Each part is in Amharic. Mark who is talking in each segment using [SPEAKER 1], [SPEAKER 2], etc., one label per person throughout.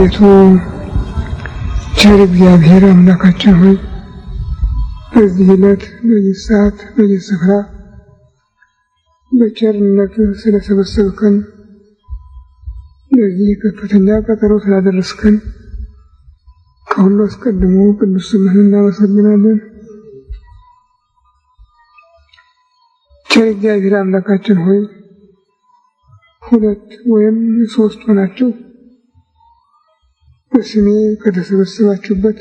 [SPEAKER 1] አቤቱ ቸር እግዚአብሔር አምላካችን ሆይ በዚህ ዕለት በዚህ ሰዓት በዚህ ስፍራ በቸርነት ስለሰበሰብከን ለዚህ ከፍተኛ ቀጠሮ ስላደረስከን ከሁሉ አስቀድሞ ቅዱስ ስምህን እናመሰግናለን። ቸር እግዚአብሔር አምላካችን ሆይ ሁለት ወይም ሶስት ሆናችሁ በስሜ ከተሰበሰባችሁበት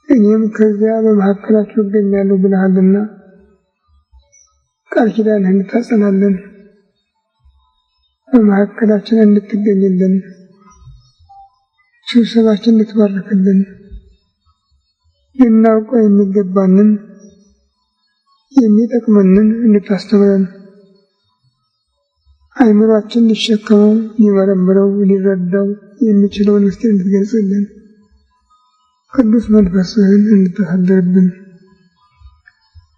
[SPEAKER 1] እኔም ከዚያ በመካከላችሁ እገኛለሁ ብለሃልና ቃል ኪዳንህን ታጸናለን፣ በመካከላችን እንድትገኝልን፣ ስብሰባችን እንድትባርክልን፣ ልናውቀው የሚገባንን የሚጠቅመንን እንድታስተምረን፣ አእምሯችን ሊሸከመው ሊመረምረው ሊረዳው የሚችለውን ምስጢር እንድትገልጽልን፣ ቅዱስ መንፈስህን እንድታሳድርብን፣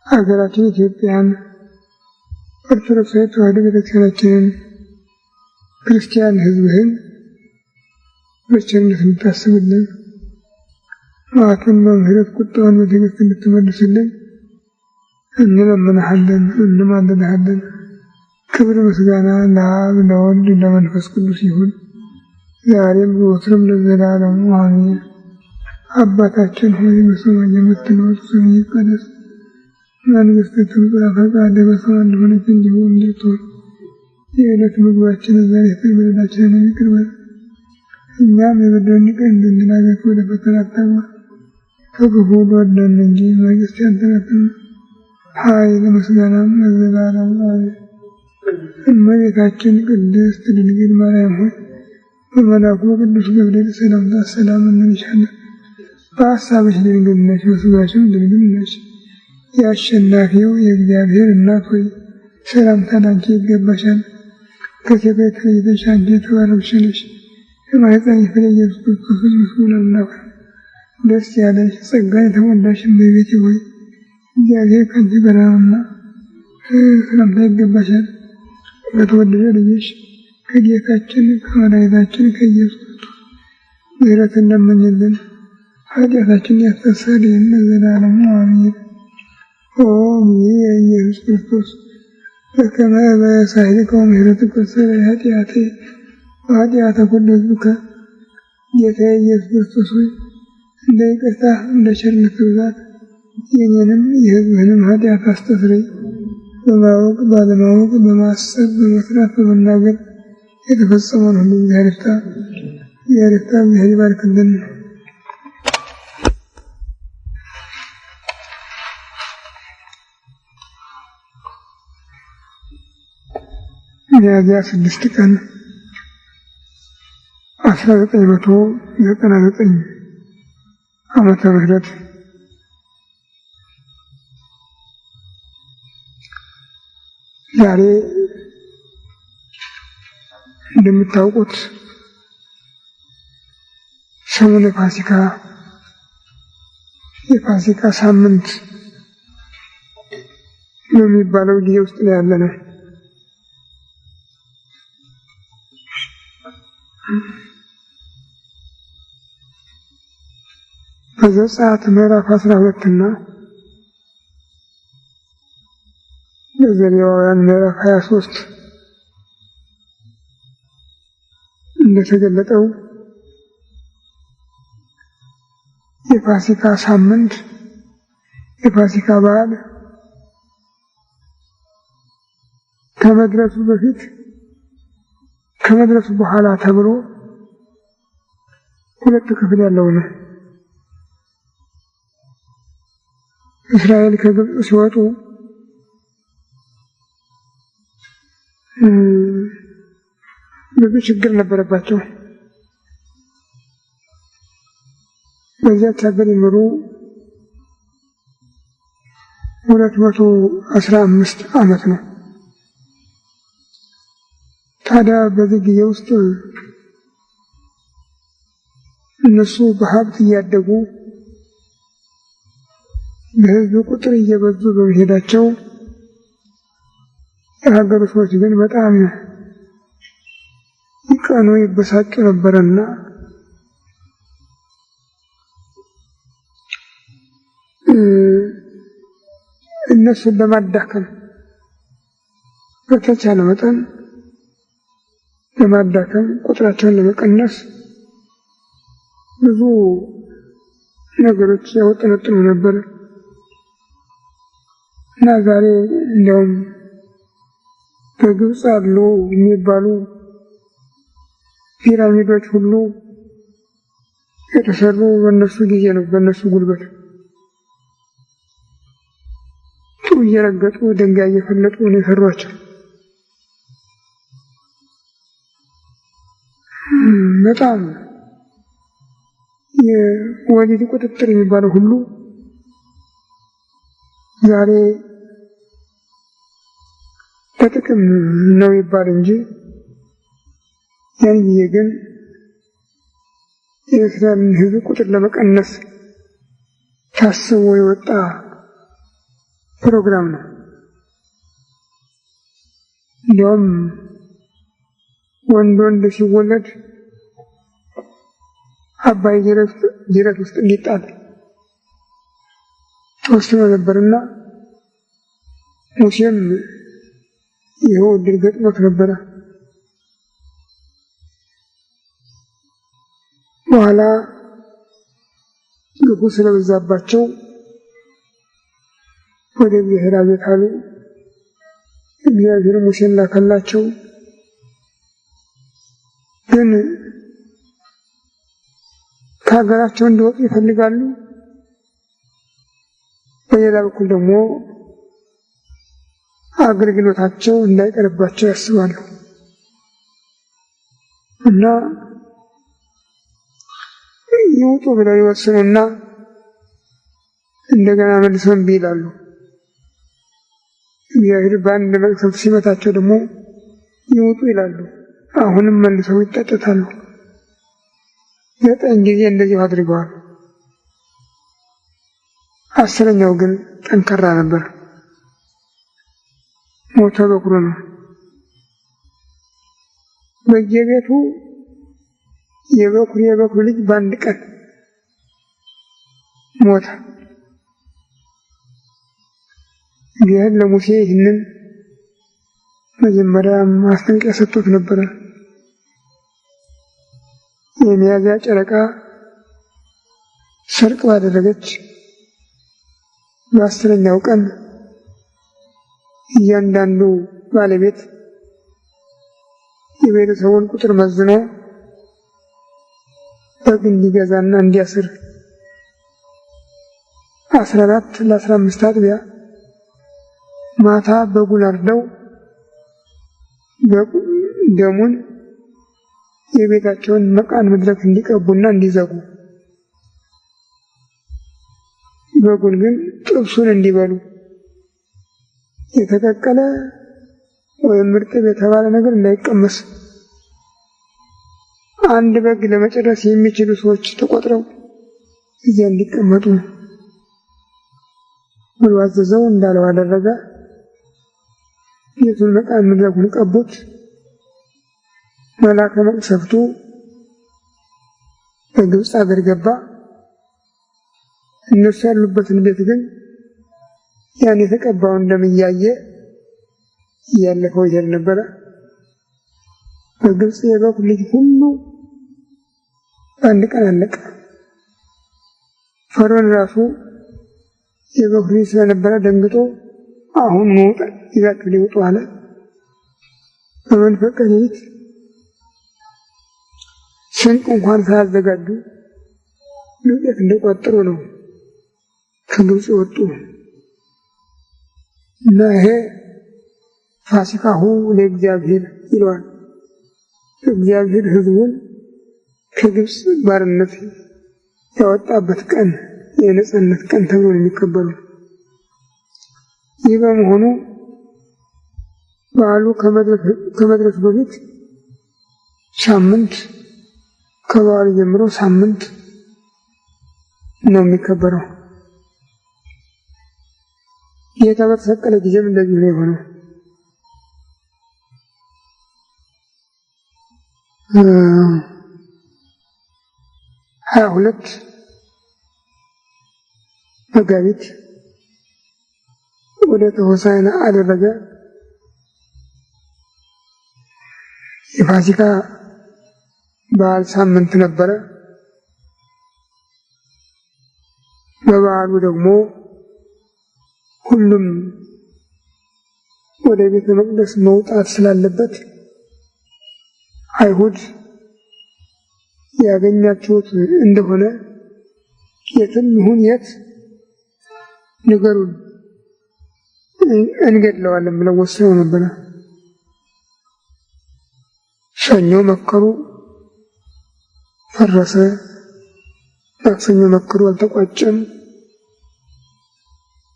[SPEAKER 1] ሀገራችን ኢትዮጵያን ኦርቶዶክሳዊ ተዋሕዶ ቤተክርስቲያናችንን ክርስቲያን ሕዝብህን በቸርነት እንድታስብልን፣ መዓቱን በምሕረት ቁጣውን በትዕግስት እንድትመልስልን እንለምንሃለን፣ እንማልድሃለን። ክብር ምስጋና ለአብ ለወልድ ለመንፈስ ቅዱስ ይሁን ዛሬም ዘወትርም ለዘላለሙ አሜን። አባታችን ሆይ በሰማይ የምትኖር ስምህ ይቀደስ፣ መንግሥትህ ትምጣ፣ ፈቃድህ በሰማይ እንደሆነች እንዲሁ በምድር ትሁን። የዕለት ምግባችንን ዛሬ ስጠን፣ በደላችንን ይቅር በለን እኛም የበደሉንን ይቅር እንደምንል፣ አቤቱ ወደ ፈተና አታግባን ከክፉ ሁሉ አድነን እንጂ መንግሥት ያንተ ናትና፣ ኃይል ምስጋናም ለዘላለሙ አሜን። እመቤታችን ቅድስት ድንግል ማርያም ሆይ በመልአኩ በቅዱስ ገብርኤል ሰላምታ ሰላም እንልሻለን። በሐሳብሽ ድንግል ነሽ፣ በሥጋሽም ድንግል ነሽ። የአሸናፊው የእግዚአብሔር እናት ሆይ ሰላምታ ላንቺ ይገባሻል። ከሴቶች ተለይተሽ አንቺ የተባረክሽ ነሽ፣ የማኅፀንሽ ፍሬ ኢየሱስ ክርስቶስ ምስጉን አምላክ ነው። ደስ ያለሽ ጸጋን የተሞላሽ እመቤቴ ሆይ እግዚአብሔር ከአንቺ ጋር ነውና ሰላምታ ይገባሻል። በተወደደ ልጅሽ ከጌታችን ከመድኃኒታችን ከኢየሱስ ክርስቶስ ምሕረትን ለምኝልን ኃጢአታችንን ያስተሰርይልን ለዘላለሙ አሜን። ኦ ኢየሱስ ክርስቶስ በከመ በሳህልከ ወምሕረትከ ሠረይ ኃጢአቴ ወኃጢአተ ኩሉ ሕዝብከ። ጌታዬ ኢየሱስ ክርስቶስ ሆይ እንደ ይቅርታህ እንደ ቸርነትህ ብዛት የእኔንም የሕዝብህንም ኃጢአት አስተስርይ። በማወቅ ባለማወቅ በማሰብ በመስራት በመናገር የተፈጸመውን ሁሉ እግዚአብሔር ይፍታ። እግዚአብሔር ይባርክልን። ሚያዝያ 6 ቀን 1999 ዓመተ ምህረት ዛሬ እንደምታውቁት ሰሙነ የፋሲካ ሳምንት በሚባለው ጊዜ ውስጥ ነው ያለነው። በዘጸአት ምዕራፍ 12 እና በዘሌዋውያን ምዕራፍ 23 እንደተገለጠው የፋሲካ ሳምንት የፋሲካ በዓል ከመድረሱ በፊት ከመድረሱ በኋላ ተብሎ ሁለት ክፍል ያለው ነው። እስራኤል ከግብፅ ሲወጡ ብዙ ችግር ነበረባቸው። በዚያች ሀገር የኖሩ 215 ዓመት ነው። ታዲያ በዚህ ጊዜ ውስጥ እነሱ በሀብት እያደጉ በሕዝብ ቁጥር እየበዙ በመሄዳቸው የሀገሩ ሰዎች ግን በጣም ቀኑ ይበሳጩ ነበርና እነሱን ለማዳከም በተቻለ መጠን ለማዳከም ቁጥራቸውን ለመቀነስ ብዙ ነገሮች ያወጠነጥኑ ነበር እና ዛሬ እንዲያውም በግብፅ አሉ የሚባሉ ፒራሚዶች ሁሉ የተሰሩ በእነሱ ጊዜ ነው፣ በእነሱ ጉልበት ጡብ እየረገጡ ድንጋይ እየፈለጡ ነው የሰሯቸው። በጣም የወሊድ ቁጥጥር የሚባለው ሁሉ ዛሬ ለጥቅም ነው ይባል እንጂ ያን ጊዜ ግን የእስራኤልን ሕዝብ ቁጥር ለመቀነስ ታስቦ የወጣ ፕሮግራም ነው። እንዲያውም ወንድ ሲወለድ አባይ ጅረት ውስጥ እንዲጣል ተወስኖ ነበርና ሙሴም ይኸው ዕድል ገጥሞት ነበረ። በኋላ ግፉ ስለበዛባቸው ወደ እግዚአብሔር አቤት አሉ። እግዚአብሔር ሙሴን ላከላቸው። ግን ከሀገራቸው እንዲወጡ ይፈልጋሉ። በሌላ በኩል ደግሞ አገልግሎታቸው እንዳይቀርባቸው ያስባሉ እና ይውጡ ብለው ይወስኑና እንደገና መልሰው እምቢ ይላሉ። እግዚአብሔር በአንድ መቅሰፍት ሲመታቸው ደግሞ ይውጡ ይላሉ። አሁንም መልሰው ይጠጥታሉ። 9 ጊዜ እንደዚህ አድርገዋል። 10ኛው ግን ጠንካራ ነበር። ሞተ በኩሩ ነው። በየቤቱ የበኩር ልጅ በአንድ ቀን ሞተ። እግዚአብሔር ለሙሴ ይህንን መጀመሪያ ማስጠንቀቂያ ሰጥቶት ነበረ። የሚያዝያ ጨረቃ ሰርቅ ባደረገች በ10ኛው ቀን እያንዳንዱ ባለቤት የቤተሰቡን ቁጥር መዝኖ በግ እንዲገዛና እንዲያስር 14 ለ15 አጥቢያ ማታ በጉን አርደው ደሙን የቤታቸውን መቃን መድረክ እንዲቀቡና እንዲዘጉ፣ በጉን ግን ጥብሱን እንዲበሉ፣ የተቀቀለ ወይም እርጥብ የተባለ ነገር እንዳይቀመስ፣ አንድ በግ ለመጨረስ የሚችሉ ሰዎች ተቆጥረው እዚያ እንዲቀመጡ ብሎ አዘዘው። እንዳለው አደረገ። ቤቱን መቃን መድረኩን ቀቡት። መልአከ መቅሰፍቱ በግብፅ አገር ገባ። እነሱ ያሉበትን ቤት ግን ያን የተቀባውን ደም እያየ እያለፈው ይሄድ ነበረ። በግብፅ የበኩር ልጅ ሁሉ በአንድ ቀን አለቀ። ፈርዖን ራሱ የበኩር ልጅ ስለነበረ ደንግጦ አሁን መውጣት ይዛችሁ ሊወጡ አለ። በመንፈቀ ሌሊት ስንቅ እንኳን ሳያዘጋጁ ዱቄት እንደቋጠሩ ነው ከግብፅ ወጡ እና ይሄ ፋሲካሁ ለእግዚአብሔር ይለዋል። እግዚአብሔር ሕዝቡን ከግብፅ ባርነት ያወጣበት ቀን የነጻነት ቀን ተብሎ ነው የሚከበሩ። ይህ በመሆኑ በዓሉ ከመድረሱ በፊት ሳምንት፣ ከበዓሉ ጀምሮ ሳምንት ነው የሚከበረው። ጌታ በተሰቀለ ጊዜም እንደዚህ ነው የሆነው። 22 መጋቢት ወደ ሆሳዕና አደረገ። የፋሲካ በዓል ሳምንት ነበረ። በበዓሉ ደግሞ ሁሉም ወደ ቤተ መቅደስ መውጣት ስላለበት አይሁድ ያገኛችሁት እንደሆነ የትም ይሁን የት ንገሩን እንገድለዋለን ብለው ወስነው ነበረ። ሰኞ መከሩ፣ ፈረሰ። ማክሰኞ መከሩ፣ አልተቋጨም።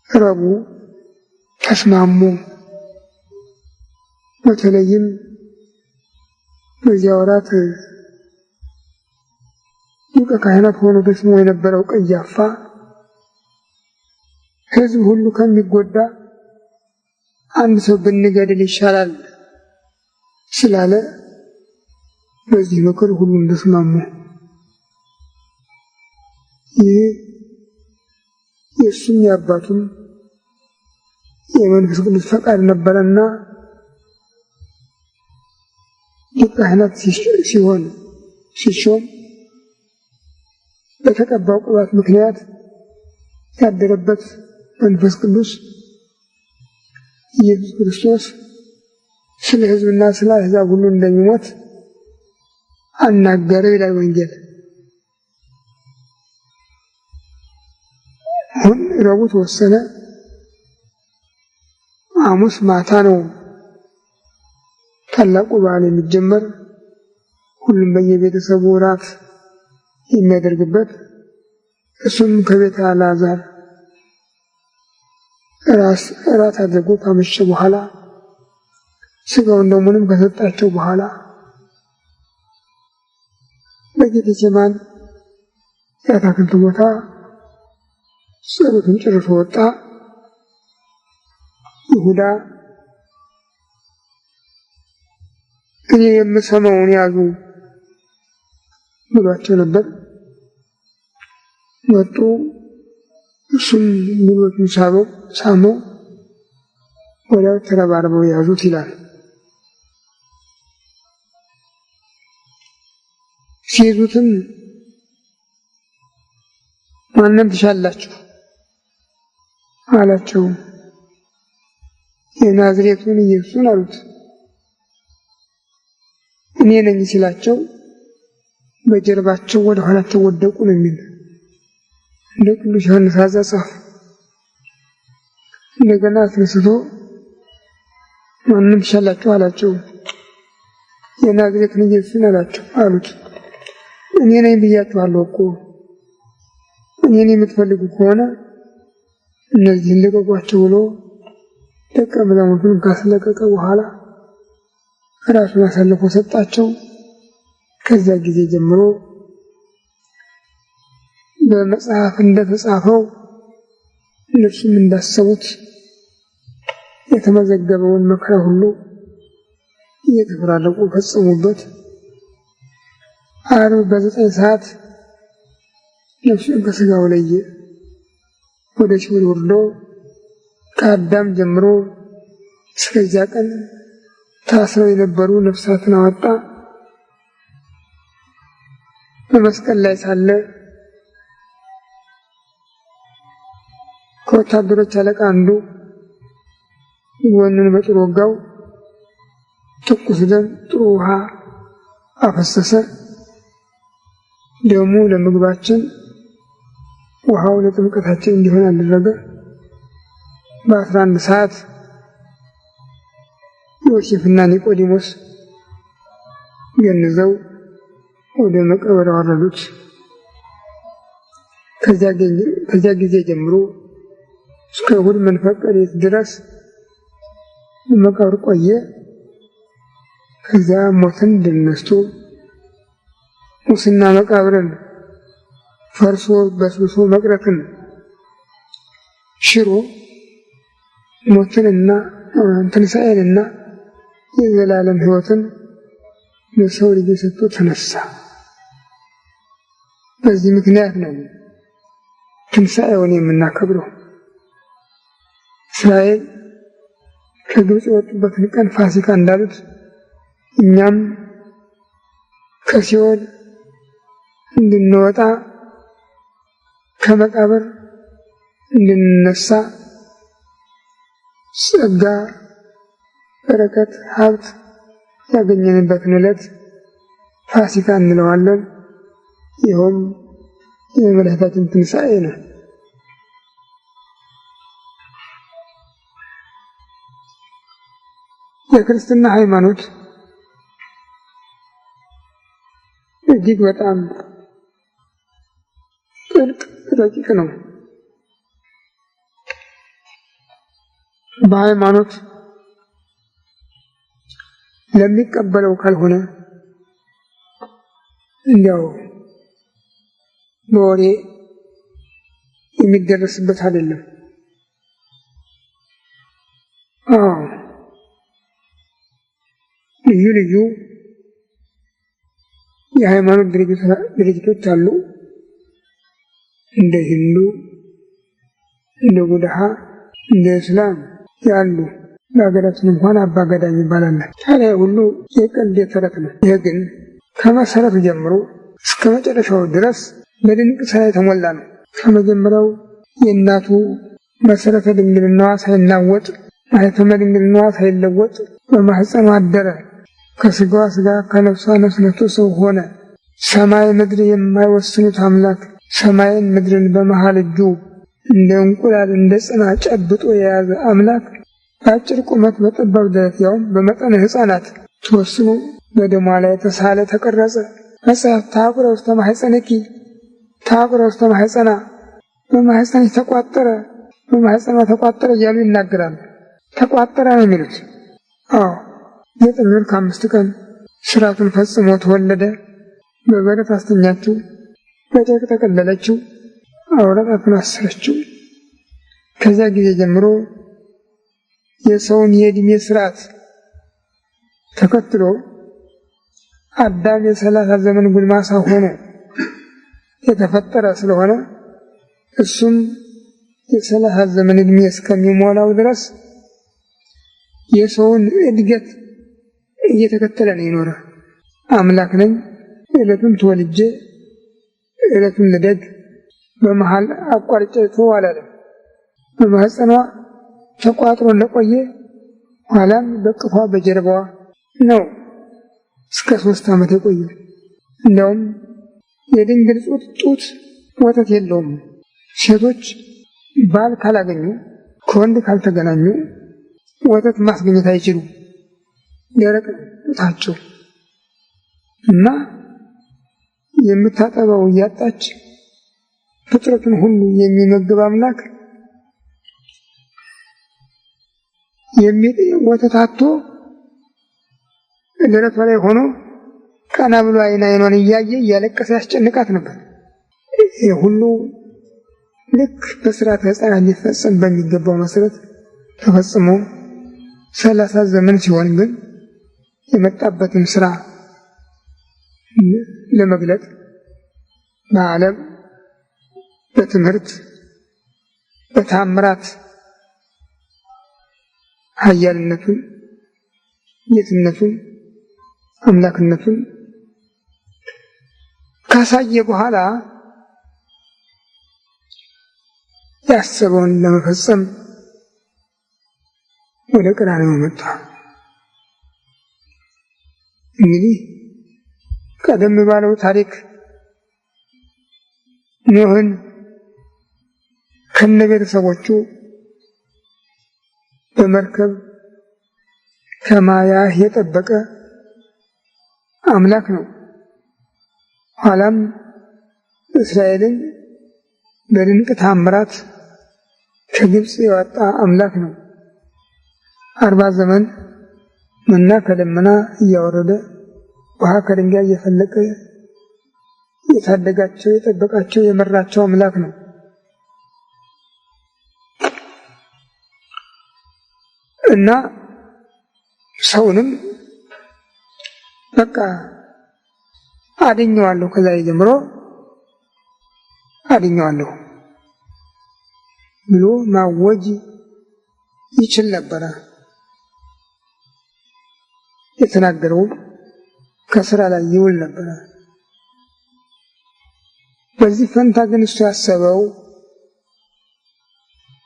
[SPEAKER 1] ረቡዕ ተስማሙ። በተለይም በዚያ ወራት ሊቀ ካህናት ሆኖ ተሾሞ የነበረው ቀያፋ ሕዝብ ሁሉ ከሚጎዳ አንድ ሰው ብንገድል ይሻላል ስላለ በዚህ ምክር ሁሉም ተስማሙ። ይህ የእሱም የአባቱም የመንፈስ ቅዱስ ፈቃድ ነበረና ሊቀ ካህናት ሲሾም በተቀባው ቅባት ምክንያት ያደረበት መንፈስ ቅዱስ ኢየሱስ ክርስቶስ ስለ ሕዝብና ስለ አሕዛብ ሁሉ እንደሚሞት አናገረ ይላል ወንጌል። አሁን ረቡዕ ተወሰነ። ሐሙስ ማታ ነው ታላቁ በዓል የሚጀመር። ሁሉም በየቤተሰቡ እራት የሚያደርግበት፣ እሱም ከቤተ አልዓዛር እራት አድርጎ ካመሸ በኋላ ሥጋውን ደሙንም ከሰጣቸው በኋላ በጌቴሴማኒ የአትክልት ቦታ ጸሎቱን ጨርሶ ወጣ። ይሁዳ እኔ የምሰማውን ያዙ ብሏቸው ነበር። መጡ። እሱም ጉልበቱን ሳመው፣ ወዲያው ተረባርበው ያዙት ይላል። ሲይዙትም ማንን ትሻላችሁ አላቸው። የናዝሬቱን ኢየሱስን አሉት። እኔ ነኝ ሲላቸው በጀርባቸው ወደ ኋላቸው ወደቁ ነው የሚል እንደ ቅዱስ ዮሐንስ አጻጻፍ። እንደገና አስነስቶ ማንን ትሻላችሁ አላቸው። የናዝሬቱን ኢየሱስን አሉት። እኔ ነኝ ብያችኋለሁ እኮ። እኔን የምትፈልጉ ከሆነ እነዚህን ልቀቋቸው ብሎ ደቀ መዛሙርቱን ካስለቀቀ በኋላ ራሱን አሳልፎ ሰጣቸው። ከዛ ጊዜ ጀምሮ በመጽሐፍ እንደተጻፈው እነርሱም እንዳሰቡት የተመዘገበውን መከራ ሁሉ እየተፈራረቁ ፈጸሙበት። ዓርብ በ9 ሰዓት ነፍሱን ከሥጋው ለየ። ወደ ሲኦል ወርዶ ከአዳም ጀምሮ እስከዚያ ቀን ታስረው የነበሩ ነፍሳትን አወጣ። በመስቀል ላይ ሳለ ከወታደሮች አለቃ አንዱ ጎኑን በጦር ወጋው። ትኩስ ደም፣ ጥሩ ውሃ አፈሰሰ። ደሙ ለምግባችን፣ ውሃው ለጥምቀታችን እንዲሆን አደረገ። በ11 ሰዓት ዮሴፍና ኒቆዲሞስ ገንዘው ወደ መቃብር አወረዱት። ከዚያ ጊዜ ጀምሮ እስከ እሑድ መንፈቀ ሌሊት ድረስ በመቃብር ቆየ። ከዚያ ሞትን ድል ነስቶ ሙስና መቃብርን ፈርሶ በስብሶ መቅረትን ሽሮ ሞትንና ትንሣኤንና የዘላለም ሕይወትን ለሰው ልጅ ሰጥቶ ተነሳ። በዚህ ምክንያት ነው ትንሣኤውን የምናከብረው። እስራኤል ከግብፅ የወጡበትን ቀን ፋሲካ እንዳሉት እኛም ከሲኦል እንድንወጣ ከመቃብር እንድንነሳ ጸጋ፣ በረከት፣ ሀብት ያገኘንበትን ዕለት ፋሲካ እንለዋለን። ይኸውም የመድኃኒታችን ትንሣኤ ነው። የክርስትና ሃይማኖት እጅግ በጣም ጥልቅ ረቂቅ ነው። በሃይማኖት ለሚቀበለው ካልሆነ እንዲያው በወሬ የሚደረስበት አይደለም። ልዩ ልዩ የሃይማኖት ድርጅቶች አሉ። እንደ ሂንዱ፣ እንደ ቡድሃ፣ እንደ እስላም ያሉ። በሀገራችን እንኳን አባገዳ ይባላል። ታዲያ ሁሉ የቀልድ የተረት ነው። ይህ ግን ከመሰረቱ ጀምሮ እስከ መጨረሻው ድረስ በድንቅ ስራ የተሞላ ነው። ከመጀመሪያው የእናቱ መሰረተ ድንግልናዋ ሳይናወጥ፣ ማኅተመ ድንግልናዋ ሳይለወጥ በማህፀኗ አደረ። ከስጋዋ ስጋ ከነፍሷ ነፍስ ነስቶ ሰው ሆነ። ሰማይ ምድር የማይወስኑት አምላክ ሰማይን ምድርን በመሃል እጁ እንደ እንቁላል እንደ ጽና ጨብጦ የያዘ አምላክ በአጭር ቁመት በጠባብ ደረት ያውም በመጠነ ሕፃናት ተወስኖ በደሟ ላይ ተሳለ ተቀረጸ። መጽሐፍ ታቁረ ውስተ ማኅፀንኪ ታቁረ ውስተ ማኅፀና በማኅፀንሽ ተቋጠረ በማኅፀኗ ተቋጠረ እያሉ ይናገራሉ። ተቋጠረ ነው የሚሉት። ዘጠኝ ወር ከ5 ቀን ስርዓቱን ፈጽሞ ተወለደ። በበረት አስተኛችው፣ በጨርቅ ተቀለለችው፣ አውራጣቱን አሰረችው። ከዚያ ጊዜ ጀምሮ የሰውን የዕድሜ ስርዓት ተከትሎ አዳም የ30 ዘመን ጉልማሳ ሆኖ የተፈጠረ ስለሆነ እሱም የ30 ዘመን ዕድሜ እስከሚሞላው ድረስ የሰውን እድገት እየተከተለ ነው የኖረ። አምላክ ነኝ፣ ዕለቱን ተወልጄ ዕለቱን ልደግ፣ በመሃል አቋርጬ ተወው አላለም። በማህፀኗ ተቋጥሮ እንደቆየ ኋላም በቅፏ በጀርባዋ ነው እስከ 3 ዓመት የቆየ። እንዲያውም የድንግል ጡት ወተት የለውም። ሴቶች ባል ካላገኙ ከወንድ ካልተገናኙ ወተት ማስገኘት አይችሉም። ደረቅ ጡታቸው እና የምታጠባው እያጣች ፍጥረቱን ሁሉ የሚመግብ አምላክ ወተት አጥቶ ደረቷ ላይ ሆኖ ቀና ብሎ አይኗን እያየ እያለቀሰ ያስጨንቃት ነበር። ይህ ሁሉ ልክ በስርዓተ ሕፃናት ሊፈጸም በሚገባው መሰረት ተፈጽሞ 30 ዘመን ሲሆን ግን የመጣበትን ስራ ለመግለጥ በዓለም በትምህርት በታምራት ኃያልነቱን፣ ጌትነቱን፣ አምላክነቱን ካሳየ በኋላ ያሰበውን ለመፈጸም ወደ ቀራንዮ መጣ። እንግዲህ ቀደም ባለው ታሪክ ኖህን ከነቤተሰቦቹ በመርከብ ከማያህ የጠበቀ አምላክ ነው። ኋላም እስራኤልን በድንቅ ታምራት ከግብፅ ያወጣ አምላክ ነው። 40 ዘመን መና ከደመና እያወረደ ውሃ ከድንጋይ እየፈለቀ የታደጋቸው የጠበቃቸው የመራቸው አምላክ ነው። እና ሰውንም በቃ አድኜዋለሁ፣ ከዛሬ ጀምሮ አድኜዋለሁ ብሎ ማወጅ ይችል ነበረ። የተናገረው ከስራ ላይ ይውል ነበረ። በዚህ ፈንታ ግን እሱ ያሰበው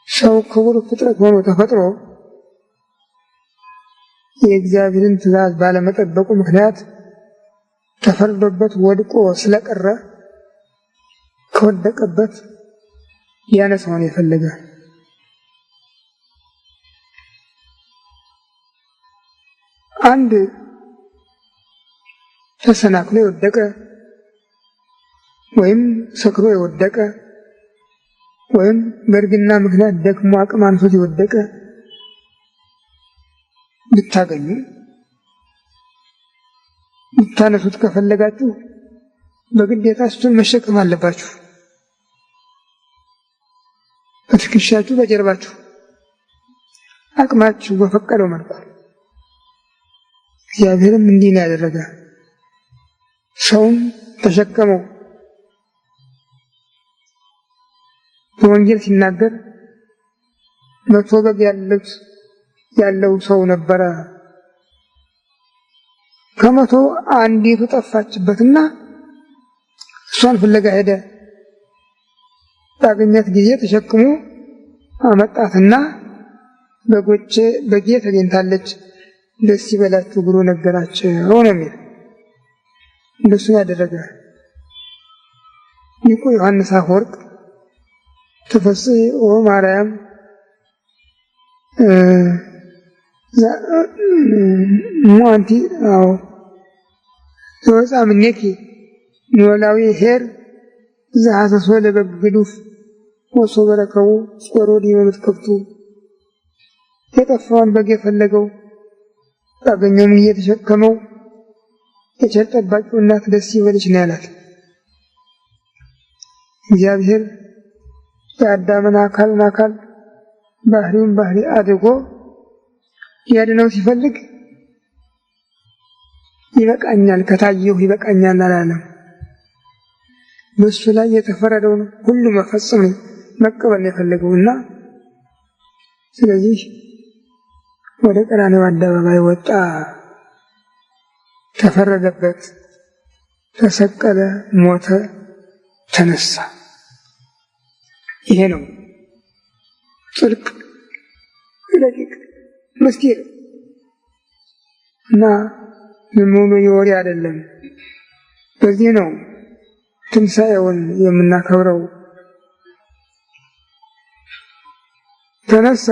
[SPEAKER 1] ሰው ክቡር ፍጥረት ሆኖ ተፈጥሮ የእግዚአብሔርን ትእዛዝ ባለመጠበቁ ምክንያት ተፈርዶበት ወድቆ ስለቀረ ከወደቀበት ሊያነሳው ነው የፈለገ። አንድ ተሰናክሎ የወደቀ ወይም ሰክሮ የወደቀ ወይም በእርግና ምክንያት ደክሞ አቅም አንሶት የወደቀ ብታገኙ ብታነሱት ከፈለጋችሁ በግዴታ እሱን መሸከም አለባችሁ። በትከሻችሁ፣ በጀርባችሁ አቅማችሁ በፈቀደው መልኩ። እግዚአብሔርም እንዲህ ነው ያደረገ። ሰውን ተሸከመው። በወንጌል ሲናገር 100 በግ ያለው ሰው ነበረ። ከ100 አንዲቱ ጠፋችበትና እሷን ፍለጋ ሄደ። ባገኛት ጊዜ ተሸክሞ አመጣትና በጌ ተገኝታለች፣ ደስ ይበላችሁ ብሎ ነገራቸው ነው የሚል። እንደሱ ያደረገ ሊቁ ዮሐንስ አፈወርቅ ተፈሥሒ ኦ ማርያም ሞአንቲ ዘወፃ እምኔኪ ኖላዊ ኄር ዘሐሰሶ ለበግ ግዱፍ ወሶበ ረከቡ ጾሮዲ በምትከፍቱ። የጠፋውን በግ የፈለገው ባገኘውም እየተሸከመው የቸር ጠባቂው እናት ደስ ይበልሽ ነው ያላት። እግዚአብሔር የአዳምን አካል ባህሪውን ባህሪ አድርጎ ያድነው ሲፈልግ ይበቃኛል፣ ከታየሁ ይበቃኛል አላለም። በእሱ ላይ የተፈረደውን ሁሉ መፈጸም መቀበል ነው የፈለገውና ስለዚህ ወደ ቀራንዮ አደባባይ ወጣ። ተፈረደበት፣ ተሰቀለ፣ ሞተ፣ ተነሳ። ይሄ ነው ጽድቅ ረቂቅ ምስጢር እና ዝም ብሎ የወሬ አይደለም። በዚህ ነው ትንሣኤውን የምናከብረው። ተነሳ።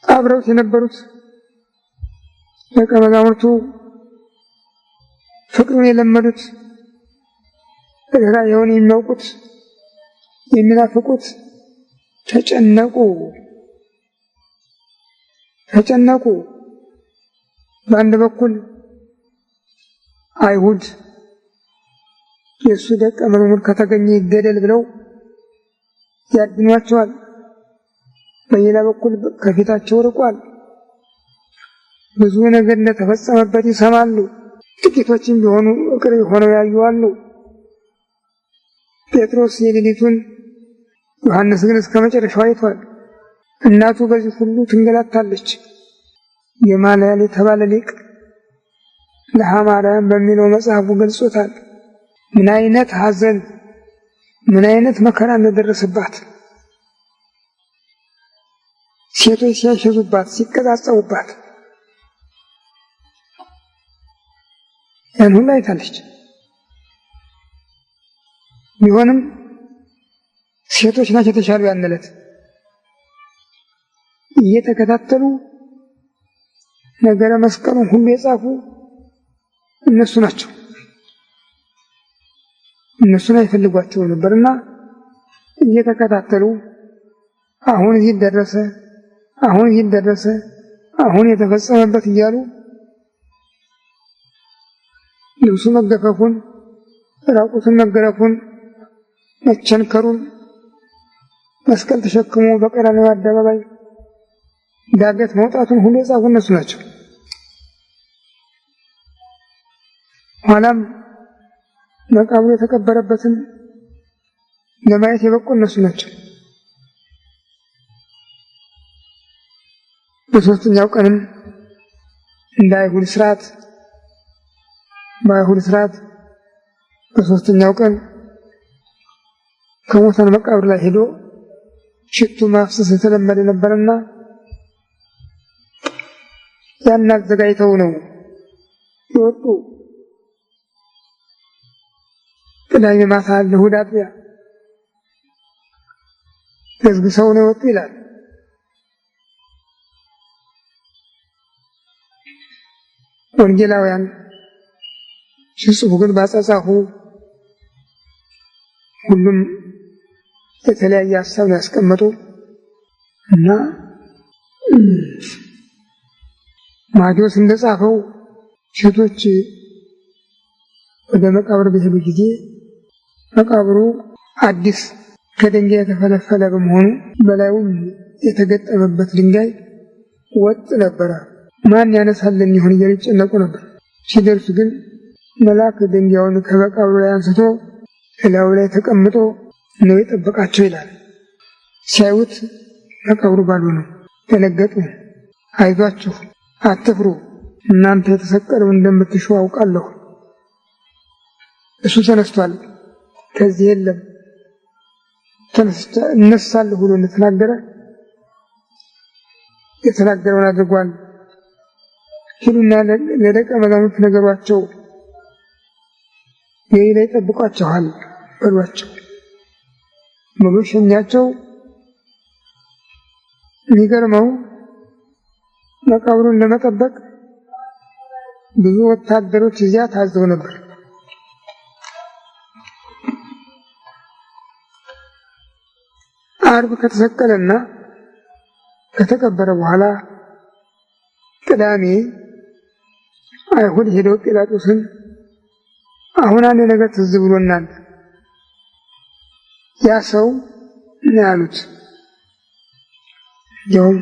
[SPEAKER 1] አብረውት የነበሩት ደቀ መዛሙርቱ ፍቅሩን የለመዱት ርኅራኄውን የሚያውቁት የሚናፍቁት ተጨነቁ። በአንድ በኩል አይሁድ የእሱ ደቀ መዝሙር ከተገኘ ይገደል ብለው ያድኗቸዋል። በሌላ በኩል ከፊታቸው ርቋል። ብዙ ነገር እንደተፈጸመበት ይሰማሉ። ጥቂቶችም ቢሆኑ ቅርብ ሆነው ያዩዋሉ። ጴጥሮስ የሌሊቱን፣ ዮሐንስ ግን እስከ መጨረሻው አይቷል። እናቱ በዚህ ሁሉ ትንገላታለች። ገማልያል የተባለ ሊቅ ለሐማርያም በሚለው መጽሐፉ ገልጾታል። ምን አይነት ሐዘን ምን አይነት መከራ እንደደረሰባት፣ ሴቶች ሲያሸዙባት፣ ሲቀጣጸቡባት ያን ሁሉ አይታለች። ቢሆንም ሴቶች ናቸው የተሻሉ ያንለት እየተከታተሉ ነገረ መስቀሉን ሁሉ የጻፉ እነሱ ናቸው። እነሱን አይፈልጓቸው ነበርና እየተከታተሉ አሁን ይህ ደረሰ፣ አሁን ይህ ደረሰ፣ አሁን የተፈጸመበት እያሉ ልብሱ መገፈፉን፣ ራቁቱን መገረፉን፣ መቸንከሩን መስቀል ተሸክሞ በቀራንዮ አደባባይ ዳገት መውጣቱን ሁሉ የጻፉ እነሱ ናቸው። ኋላም መቃብሩ የተቀበረበትን ለማየት የበቁ እነሱ ናቸው። በሶስተኛው ቀንም እንደ አይሁድ ስርዓት በሶስተኛው ቀን ከሙታን መቃብር ላይ ሄዶ ሽቱ ማፍሰስ የተለመደ ነበርና ያን አዘጋጅተው ነው የወጡ። ቅዳሜ ማታ ለእሑድ አጥቢያ ገስግሰው ነው የወጡ ይላል። ወንጌላውያን ሲጽፉ ግን ባጻጻፉ ሁሉም የተለያየ ሀሳብ ነው ያስቀመጡ እና ማቴዎስ እንደጻፈው ሴቶች ወደ መቃብር በሄዱ ጊዜ መቃብሩ አዲስ ከድንጋይ የተፈለፈለ በመሆኑ በላዩም የተገጠመበት ድንጋይ ወጥ ነበረ። ማን ያነሳልን ይሆን እያሉ ይጨነቁ ነበር። ሲደርሱ ግን መልአክ ድንጋዩን ከመቃብሩ ላይ አንስቶ እላዩ ላይ ተቀምጦ ነው የጠበቃቸው ይላል። ሲያዩት መቃብሩ ባዶ ነው። ደነገጡ። አይዟችሁ፣ አትፍሩ፣ እናንተ የተሰቀለው እንደምትሹ አውቃለሁ። እሱ ተነስቷል፣ ከዚህ የለም፣ እነሳለሁ ብሎ እንደተናገረ የተናገረውን አድርጓል። ሂዱና ለደቀ መዛሙርት ነገሯቸው፣ ገሊላ ይጠብቋቸዋል በሏቸው ብሎ ሸኛቸው። የሚገርመው መቃብሩን ለመጠበቅ ብዙ ወታደሮች እዚያ ታዘው ነበር። ዓርብ ከተሰቀለና ከተቀበረ በኋላ ቅዳሜ አይሁድ ሄደው ጲላጦስን አሁን አንድ ነገር ትዝ ብሎናል፣ ያ ሰው ነው ያሉት። ያውም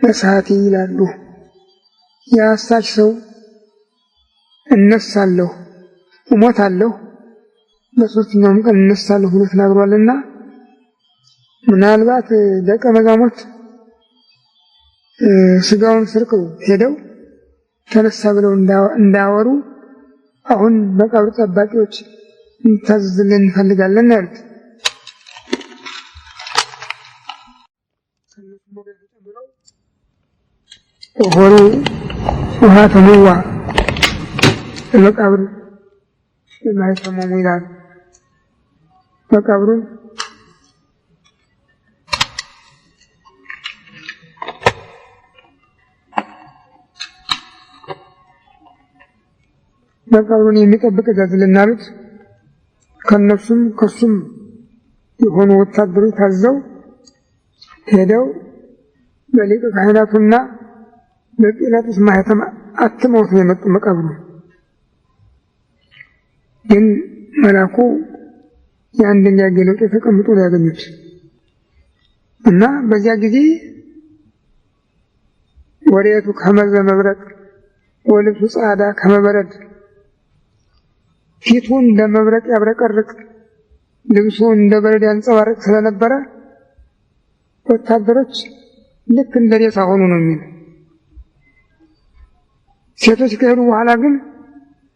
[SPEAKER 1] በሰዓቴ ይላሉ፣ ያ አሳች ሰው እነሳለሁ፣ እሞታለሁ፣ በሦስተኛውም ቀን እነሳለሁ ብሎ ተናግሯልና ምናልባት ደቀ መዛሙርት ስጋውን ስርቀው ሄደው ተነሳ ብለው እንዳያወሩ አሁን መቃብር ጠባቂዎች እንታዘዝልን እንፈልጋለን ያሉት። ሆሪ ውሃ ተሞዋ መቃብር የማይተመሙ ይላል። መቃብሩን መቃብሩን የሚጠብቅ እዘዝልን አሉት። ከነሱም ከሱም የሆኑ ወታደሮች ታዘው ሄደው በሊቀ ካህናቱና በጲላጦስ ማኅተም አትመውት ነው የመጡ። መቃብሩ ግን መልአኩ የአንድ ድንጋይ ገልጦ ተቀምጦ ነው ያገኙት እና በዚያ ጊዜ ወሬቱ ከመዘ መብረቅ ወልብሱ ጻዕዳ ከመበረድ ፊቱ እንደ መብረቅ ያብረቀርቅ ልብሱ እንደ በረድ ያንጸባርቅ ስለነበረ ወታደሮች ልክ እንደ ሬሳ ሆኑ ነው የሚል። ሴቶች ከሄዱ በኋላ ግን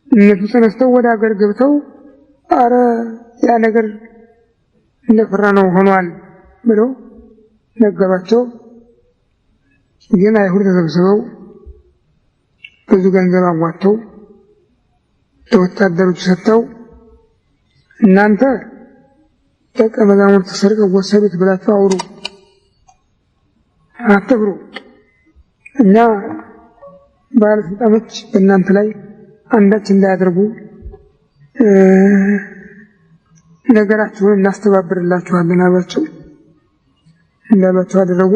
[SPEAKER 1] እነሱ ተነስተው ወደ አገር ገብተው አረ ያ ነገር እንደፈራ ነው ሆኗል ብለው ነገሯቸው። ግን አይሁድ ተሰብስበው ብዙ ገንዘብ አዋጥተው ለወታደሮች ሰጥተው እናንተ ደቀ መዛሙርት ተሰርቀው ወሰዱት ብላችሁ አውሩ፣ አትፍሩ፣ እኛ ባለስልጣኖች በእናንተ ላይ አንዳች እንዳያደርጉ ነገራችሁን እናስተባብርላችኋለን አሏቸው። እንዳሏቸው አደረጉ።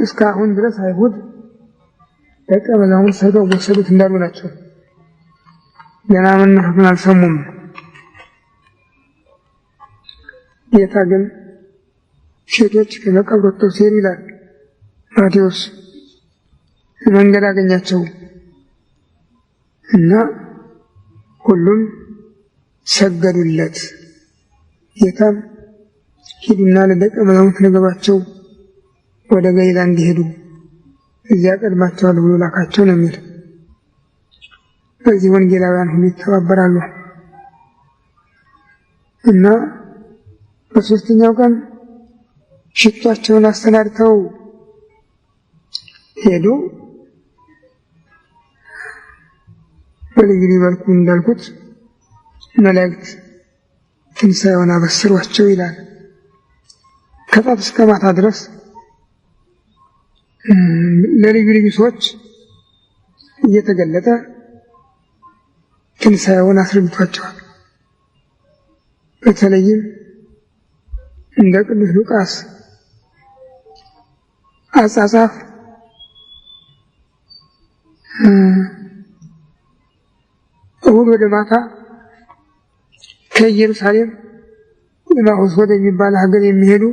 [SPEAKER 1] እስካሁን ድረስ አይሁድ ደቀ መዛሙርት ሰርቀው ወሰዱት እንዳሉ ናቸው። ገና መነሳቱን አልሰሙም። ጌታ ግን ሴቶች ከመቃብር ወጥተው ሲሄዱ ይላል ማቴዎስ መንገድ አገኛቸው እና ሁሉም ሰገዱለት። ጌታም ሂዱና ለደቀ መዛሙርት ንገሯቸው ወደ ገሊላ እንዲሄዱ እዚያ ቀድማቸዋለሁ ብሎ ላካቸው ነው የሚል። በዚህ ወንጌላውያን ሁሉ ይተባበራሉ እና በሶስተኛው ቀን ሽቷቸውን አሰናድተው ሄዱ። በልዩ መልኩ እንዳልኩት መላእክት ትንሣኤውን አበስሯቸው ይላል። ከጠዋት እስከ ማታ ድረስ ለልዩ ልዩ ሰዎች እየተገለጠ ትንሣኤውን አስረድቷቸዋል። በተለይም እንደ ቅዱስ ሉቃስ አጻጻፍ እሑድ ወደ ማታ ከኢየሩሳሌም ኤማሁስ ወደሚባል ሀገር የሚሄዱ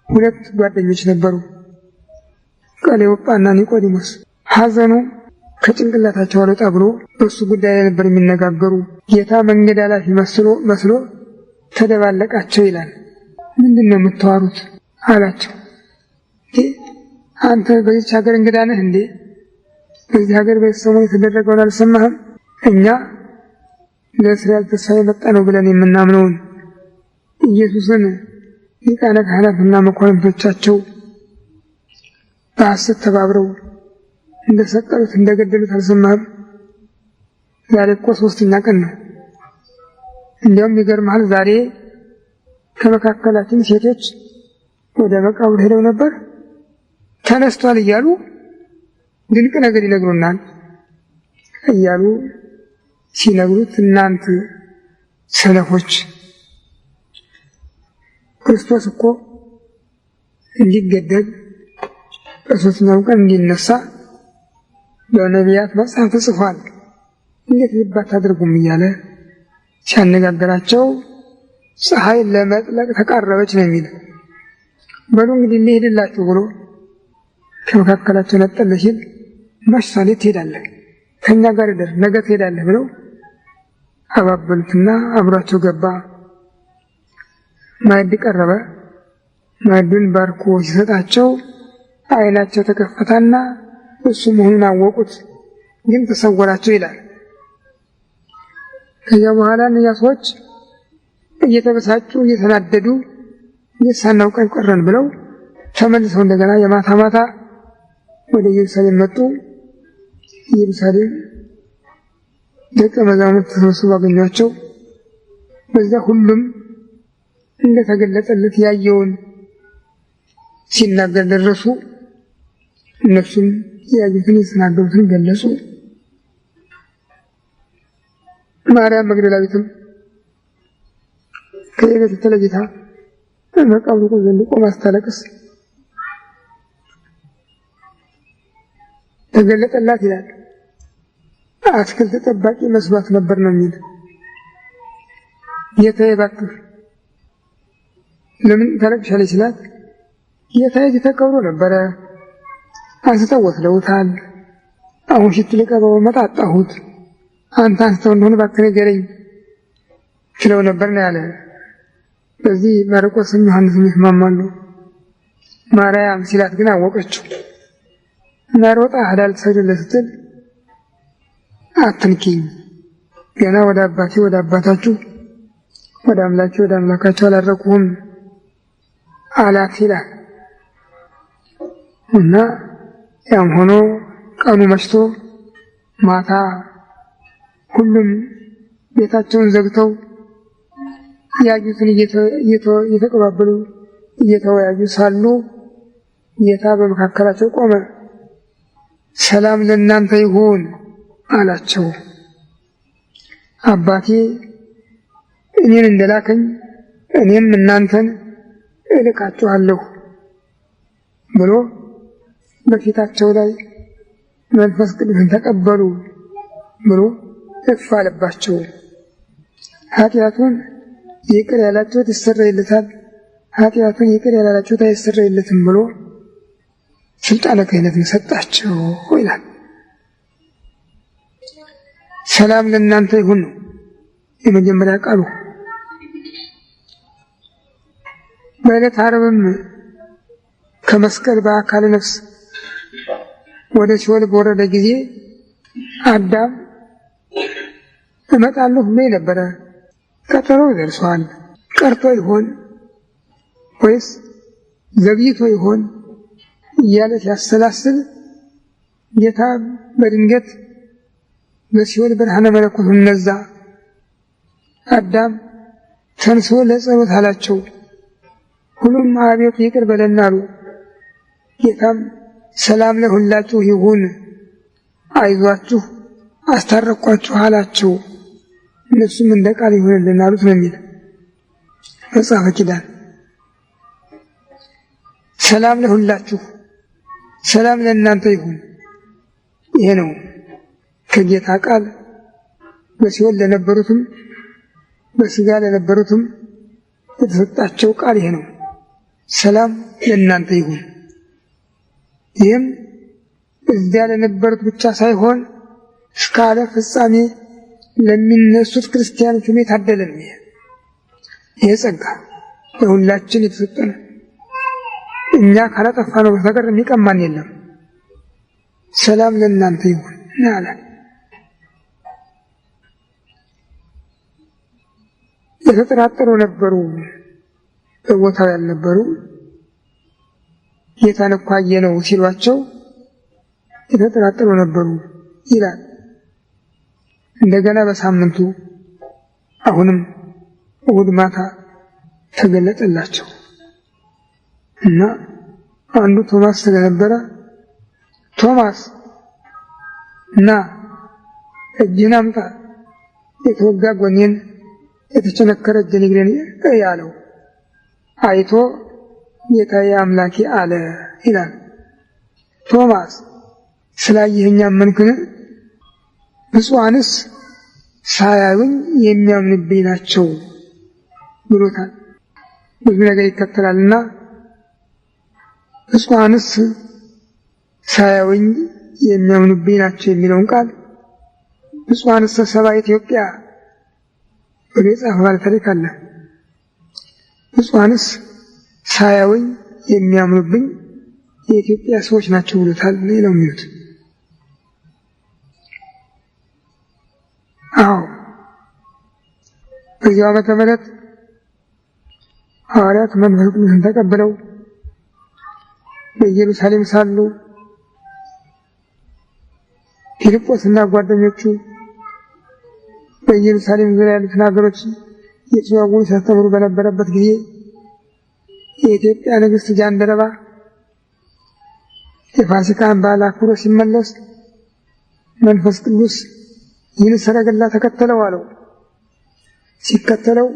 [SPEAKER 1] ሁለት ጓደኞች ነበሩ፣ ቀሌዮጳና ኒቆዲሞስ። ሐዘኑ ከጭንቅላታቸው አልወጣ ብሎ በእሱ ጉዳይ ላይ ነበር የሚነጋገሩ። ጌታ መንገድ አላፊ መስሎ ተደባለቃቸው ይላል። ምንድን ነው የምታወሩት አላቸው። አንተ በዚች ሀገር እንግዳ ነህ እንዴ? በዚህ ሀገር በሰሞኑ የተደረገውን አልሰማህም? እኛ ለእስራኤል ተስፋ የመጣ ነው ብለን የምናምነውን ኢየሱስን ሊቃነ ካህናትና መኳንንቶቻቸው በሐሰት ተባብረው እንደሰቀሉት እንደገደሉት አልሰማህም? ዛሬ እኮ 3ኛ ቀን ነው። እንዲያውም ይገርምሃል፣ ዛሬ ከመካከላችን ሴቶች ወደ መቃብር ሄደው ነበር፣ ተነስቷል እያሉ ድንቅ ነገር ይነግሩናል እያሉ ሲነግሩት፣ እናንተ ሰነፎች ክርስቶስ እኮ እንዲገደል በ3ኛው ቀን እንዲነሳ በነቢያት መጽሐፍ ተጽፏል፣ እንዴት ልብ አታደርጉም እያለ ሲያነጋግራቸው ፀሐይ ለመጥለቅ ተቃረበች ነው የሚል። በሉ እንግዲህ እንሄድላችሁ ብሎ ከመካከላቸው ነጠለ ሲል መሽቷል፣ ትሄዳለህ፣ ከእኛ ጋር እደር፣ ነገ ትሄዳለህ ብለው አባበሉትና አብሯቸው ገባ። ማዕድ ቀረበ። ማዕዱን ባርኮ ሲሰጣቸው ዓይናቸው ተከፈታና እሱ መሆኑን አወቁት፣ ግን ተሰወራቸው ይላል። ከዚያ በኋላ እነዚያ ሰዎች እየተበሳጩ እየተናደዱ ሳናውቅ ቀረን ብለው ተመልሰው እንደገና የማታ ማታ ወደ ኢየሩሳሌም መጡ። ኢየሩሳሌም ደቀ መዛሙርት ተሰብስበው አገኟቸው። በዛ ሁሉም እንደተገለጸለት ያየውን ሲናገር ደረሱ። እነሱም ያዩትን የተናገሩትን ገለጹ። ማርያም መግደላዊትም ከሌሎቹ ተለይታ መቃብሩ ዘንድ ቆማ ስታለቅስ ተገለጠላት ይላል። አትክልት ጠባቂ መስሏት ነበር ነው የሚል። ጌታዬ እባክህ ለምን ታለቅሻለች ሲላት፣ ጌታዬ ተቀብሮ ነበረ፣ አንስተው ወስደውታል፣ አሁን ሽት ልቀበው መጣጣሁት፣ አንተ አንስተው እንደሆነ እባክህ ንገረኝ ትለው ነበር ነው ያለ። በዚህ ማርቆስም ዮሐንስም ይስማማሉ። ማርያም ሲላት ግን አወቀችው። ናሮጣ ሄዳል ሰግደለት ስትል አትንኪኝ፣ ገና ወደ አባቴ ወደ አባታችሁ ወደ አምላኬ ወደ አምላካችሁ አላረቁም አላት ይላል። እና ያም ሆኖ ቀኑ መሽቶ ማታ ሁሉም ቤታቸውን ዘግተው ያዩትን እየተቀባበሉ እየተወያዩ ሳሉ ጌታ በመካከላቸው ቆመ። ሰላም ለእናንተ ይሁን አላቸው። አባቴ እኔን እንደላከኝ እኔም እናንተን እልካችኋለሁ ብሎ በፊታቸው ላይ መንፈስ ቅዱስን ተቀበሉ ብሎ እፍ አለባቸው። ኃጢአቱን ይቅር ያላችሁት ይሰረይለታል፣ ኃጢአቱን ይቅር ያላላችሁት አይሰረይለትም ብሎ ስልጣነ ክህነትን ሰጣቸው ይላል። ሰላም ለእናንተ ይሁን ነው የመጀመሪያ ቃሉ። በዕለተ ዓርብም ከመስቀል በአካለ ነፍስ ወደ ሲኦል በወረደ ጊዜ አዳም እመጣለሁ ብሎ ነበረ። ቀጠሮ ደርሷል። ቀርቶ ይሆን ወይስ ዘግይቶ ይሆን እያለ ሲያሰላስል ጌታ በድንገት በሲኦል ብርሃነ መለኮቱን ነዛ። አዳም ተንሥኦ ለጸሎት አላቸው። ሁሉም አቤቱ ይቅር በለን አሉ። ጌታም ሰላም ለሁላችሁ ይሁን፣ አይዟችሁ አስታረኳችሁ አላቸው። እነሱም እንደ ቃል ይሆንልን አሉት ነው የሚል መጽሐፈ ኪዳን። ሰላም ለሁላችሁ፣ ሰላም ለእናንተ ይሁን። ይሄ ነው ከጌታ ቃል በሲኦል ለነበሩትም በስጋ ለነበሩትም የተሰጣቸው ቃል ይሄ ነው። ሰላም ለእናንተ ይሁን። ይህም እዚያ ለነበሩት ብቻ ሳይሆን እስከ ዓለም ፍጻሜ ለሚነሱት ክርስቲያኖች ሁሉ የታደለ ነው። ይሄ ጸጋ ለሁላችን የተሰጠ ነው። እኛ ካላጠፋነው በስተቀር የሚቀማን የለም። ሰላም ለእናንተ ይሁን አለ። የተጠራጠሩ ነበሩ፣ በቦታው ያልነበሩ። ጌታን እኮ አየነው ሲሏቸው የተጠራጠሩ ነበሩ ይላል። እንደገና በሳምንቱ አሁንም እሑድ ማታ ተገለጠላቸው እና አንዱ ቶማስ ስለነበረ ቶማስ እና እጅህን አምጣ፣ የተወጋ ጎኔን የተቸነከረ እጄን እግሬን ያለው አይቶ ጌታዬ አምላኬ አለ ይላል። ቶማስ ስላየኸኝ አመንክን? ብፁዓንስ ሳያዩኝ የሚያምኑብኝ ናቸው ብሎታል። ብዙ ነገር ይከተላልና ብፁዓንስ ሳያዩኝ የሚያምኑብኝ ናቸው የሚለውን ቃል ብፁዓንስ ሰብአ ኢትዮጵያ ብሎ የጻፈ ባለታሪክ አለ። ብፁዓንስ ሳያዩኝ የሚያምኑብኝ የኢትዮጵያ ሰዎች ናቸው ብሎታል ነው የሚሉት። አዎ በዚያው ዓመተ ምሕረት ሐዋርያት መንፈስ ቅዱስን ተቀብለው በኢየሩሳሌም ሳሉ ፊልጶስና ጓደኞቹ በኢየሩሳሌም ዙሪያ ያሉትን ሀገሮች እየተዘዋወሩ ሲያስተምሩ በነበረበት ጊዜ የኢትዮጵያ ንግሥት ጃንደረባ የፋሲካን በዓል አክብሮ ሲመለስ መንፈስ ቅዱስ ይህን ሰረገላ ተከተለው አለው። ሲከተለው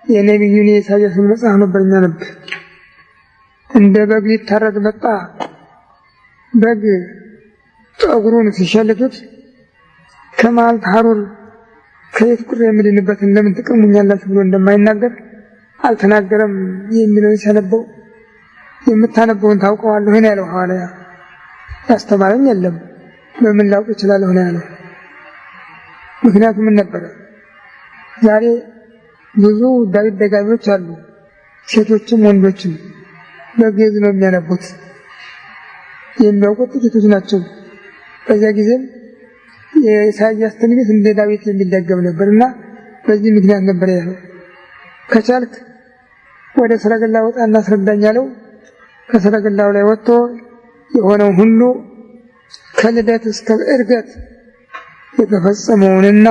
[SPEAKER 1] የነቢዩን የኢሳይያስን መጽሐፍ ነበር የሚያነብ። እንደ በግ ሊታረድ መጣ። በግ ጠጉሩን ሲሸልቱት ከመዓልት ሐሩር ከየት ቁር የምድንበትን ለምን ትቀሙኛላችሁ ብሎ እንደማይናገር አልተናገረም የሚለውን ሲያነበው የምታነበውን ታውቀዋለህ ነው ያለው ሐዋርያ። ያስተማረኝ የለም በምን ላውቅ እችላለሁ ነው ያለው። ምክንያቱም ምን ነበረ? ዛሬ ብዙ ዳዊት ደጋሚዎች አሉ፣ ሴቶችም ወንዶችም በግዕዝ ነው የሚያነቡት። የሚያውቁት ጥቂቶች ናቸው። በዚያ ጊዜም የኢሳይያስ ትንቢት እንደ ዳዊት የሚደገም ነበርና በዚህ ምክንያት ነበር ያለው። ከቻልክ ወደ ሰረገላ ወጣና አስረዳኝ አለው። ከሰረገላው ላይ ወጥቶ የሆነው ሁሉ ከልደት እስከ ዕርገት የተፈጸመውንና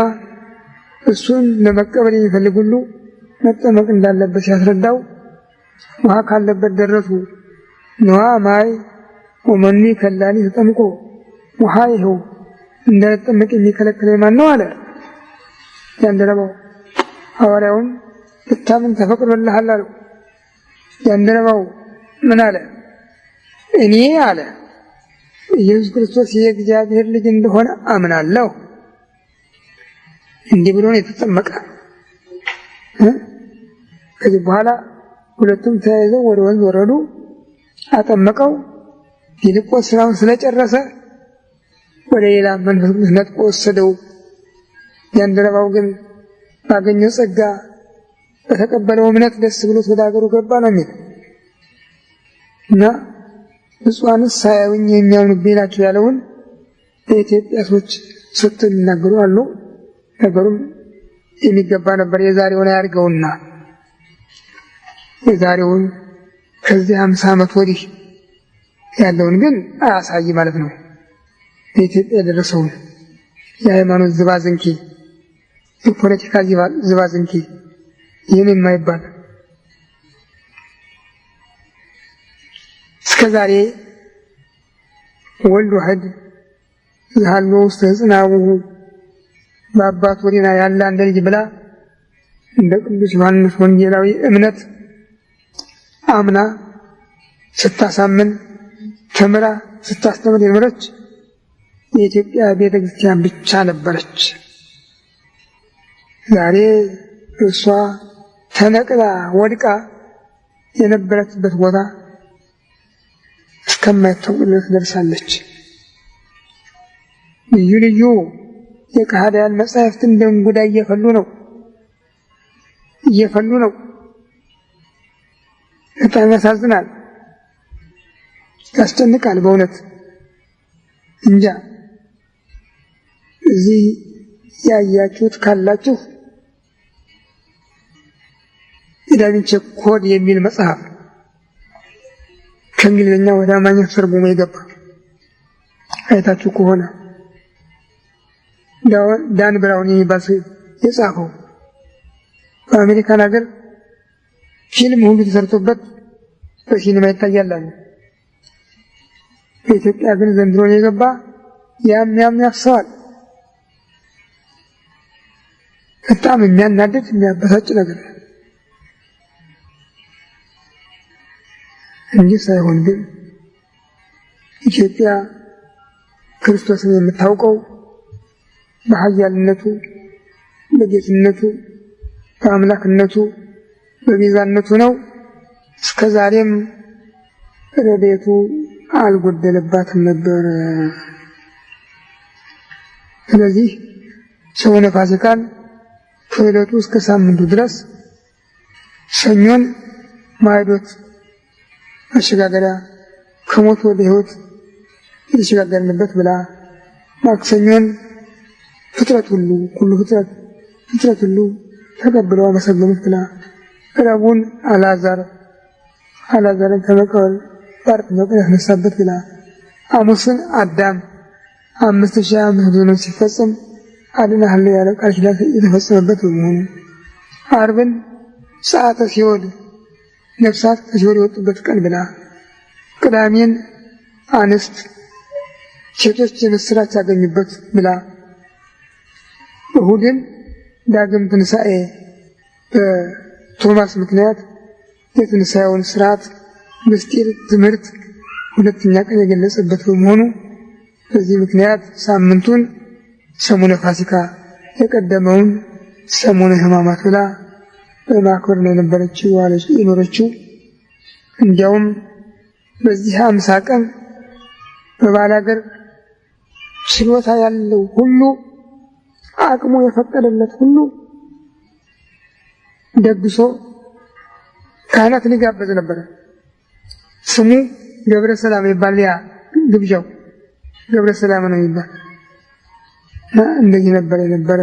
[SPEAKER 1] እሱን ለመቀበል የሚፈልግ ሁሉ መጠመቅ እንዳለበት ሲያስረዳው ውሃ ካለበት ደረሱ። ንዋ ማይ ወመኒ ከላኒ ተጠምቆ ውሃ ይኸው እንዳይጠመቅ የሚከለክለኝ ማን ነው አለ ጃንደረባው። ሐዋርያውን ብታምን ተፈቅዶልሃል አለው። ጃንደረባው ምን አለ? እኔ አለ ኢየሱስ ክርስቶስ የእግዚአብሔር ልጅ እንደሆነ አምናለሁ። እንዲህ ብሎ ነው የተጠመቀ። ከዚህ በኋላ ሁለቱም ተያይዘው ወደ ወንዝ ወረዱ። አጠመቀው። ፊልጶስ ስራውን ስለጨረሰ ወደ ሌላ መንፈስ ቅዱስ ነጥቆ ወሰደው። ጃንደረባው ግን ባገኘው ጸጋ በተቀበለው እምነት ደስ ብሎት ወደ ሀገሩ ገባ ነው የሚል እና ብፁዓንስ ሳያዩኝ የሚያምኑብኝ ናቸው ያለውን የኢትዮጵያ ሰዎች ሰጥተው የሚናገሩ አሉ። ነገሩም የሚገባ ነበር። የዛሬውን አያድርገውና የዛሬውን ከዚህ 50 ዓመት ወዲህ ያለውን ግን አያሳይ ማለት ነው። በኢትዮጵያ የደረሰውን የሃይማኖት ዝባዝንኪ፣ የፖለቲካ ዝባዝንኪ ይህን የማይባል እስከዛሬ ወልድ ዋሕድ ያሉ ውስጥ ሕፅናውሁ በአባቱ ወዲና ያለ አንድ ልጅ ብላ እንደ ቅዱስ ዮሐንስ ወንጌላዊ እምነት አምና ስታሳምን ተምራ ስታስተምር የኖረች የኢትዮጵያ ቤተክርስቲያን ብቻ ነበረች። ዛሬ እሷ ተነቅላ ወድቃ የነበረችበት ቦታ እስከማይታወቅ ድረስ ደርሳለች። ልዩ ልዩ የከሃዲያን መጻሕፍት እንደ እንጉዳይ እየፈሉ ነው። በጣም ያሳዝናል፣ ያስጨንቃል በእውነት እንጃ። እዚህ ያያችሁት ካላችሁ የዳቪንቺ ኮድ የሚል መጽሐፍ ከእንግሊዝኛ ወደ አማርኛ ተርጉሞ የገባ አይታችሁ ከሆነ ዳን ብራውን የሚባል ሰው የጻፈው በአሜሪካን ሀገር ፊልም ሁሉ ተሰርቶበት በሲኒማ ይታያል። በኢትዮጵያ ግን ዘንድሮ የገባ ያም ያፍሰዋል። በጣም የሚያናድድ የሚያበሳጭ ነገር ነው እንጂ ሳይሆን ግን ኢትዮጵያ ክርስቶስን የምታውቀው በኃያልነቱ፣ በጌትነቱ፣ በአምላክነቱ፣ በቤዛነቱ ነው። እስከዛሬም ረድኤቱ አልጎደለባትም ነበር። ስለዚህ ሰሙነ ፋሲካን ከዕለቱ እስከ ሳምንቱ ድረስ ሰኞን ማዕዶት መሸጋገሪያ ከሞት ወደ ሕይወት የተሸጋገርንበት ብላ፣ ማክሰኞን ፍጥረት ሁሉ ፍጥረት ሁሉ ተቀብለው አመሰገኑት ብላ፣ ረቡዕን አልዓዛርን ከመቃብር ባርነት ያስነሳበት ብላ፣ ሐሙስን አዳም 5500 ዘመን ሲፈጸም አድነሃለሁ ያለው ቃል ኪዳን የተፈጸመበት በመሆኑ፣ ዓርብን ሰዓተ ሲኦል ነፍሳት ከሲኦል የወጡበት ቀን ብላ፣ ቅዳሜን አንስት ሴቶች የምስራች ያገኙበት ብላ፣ እሁድን ዳግም ትንሣኤ በቶማስ ምክንያት የትንሣኤውን ስርዓት ምስጢር ትምህርት ሁለተኛ ቀን የገለጸበት በመሆኑ በዚህ ምክንያት ሳምንቱን ሰሙነ ፋሲካ የቀደመውን ሰሙነ ሕማማት ብላ በማክበር ነው የኖረችው። እንዲያውም በዚህ 50 ቀን በባላገር ችሎታ ያለው ሁሉ አቅሙ የፈቀደለት ሁሉ ደግሶ ካህናት ሊጋበዝ ነበር። ስሙ ገብረ ሰላም ይባል። ያ ግብዣው ገብረ ሰላም ነው ይባል። እንደዚህ ነበር የነበረ።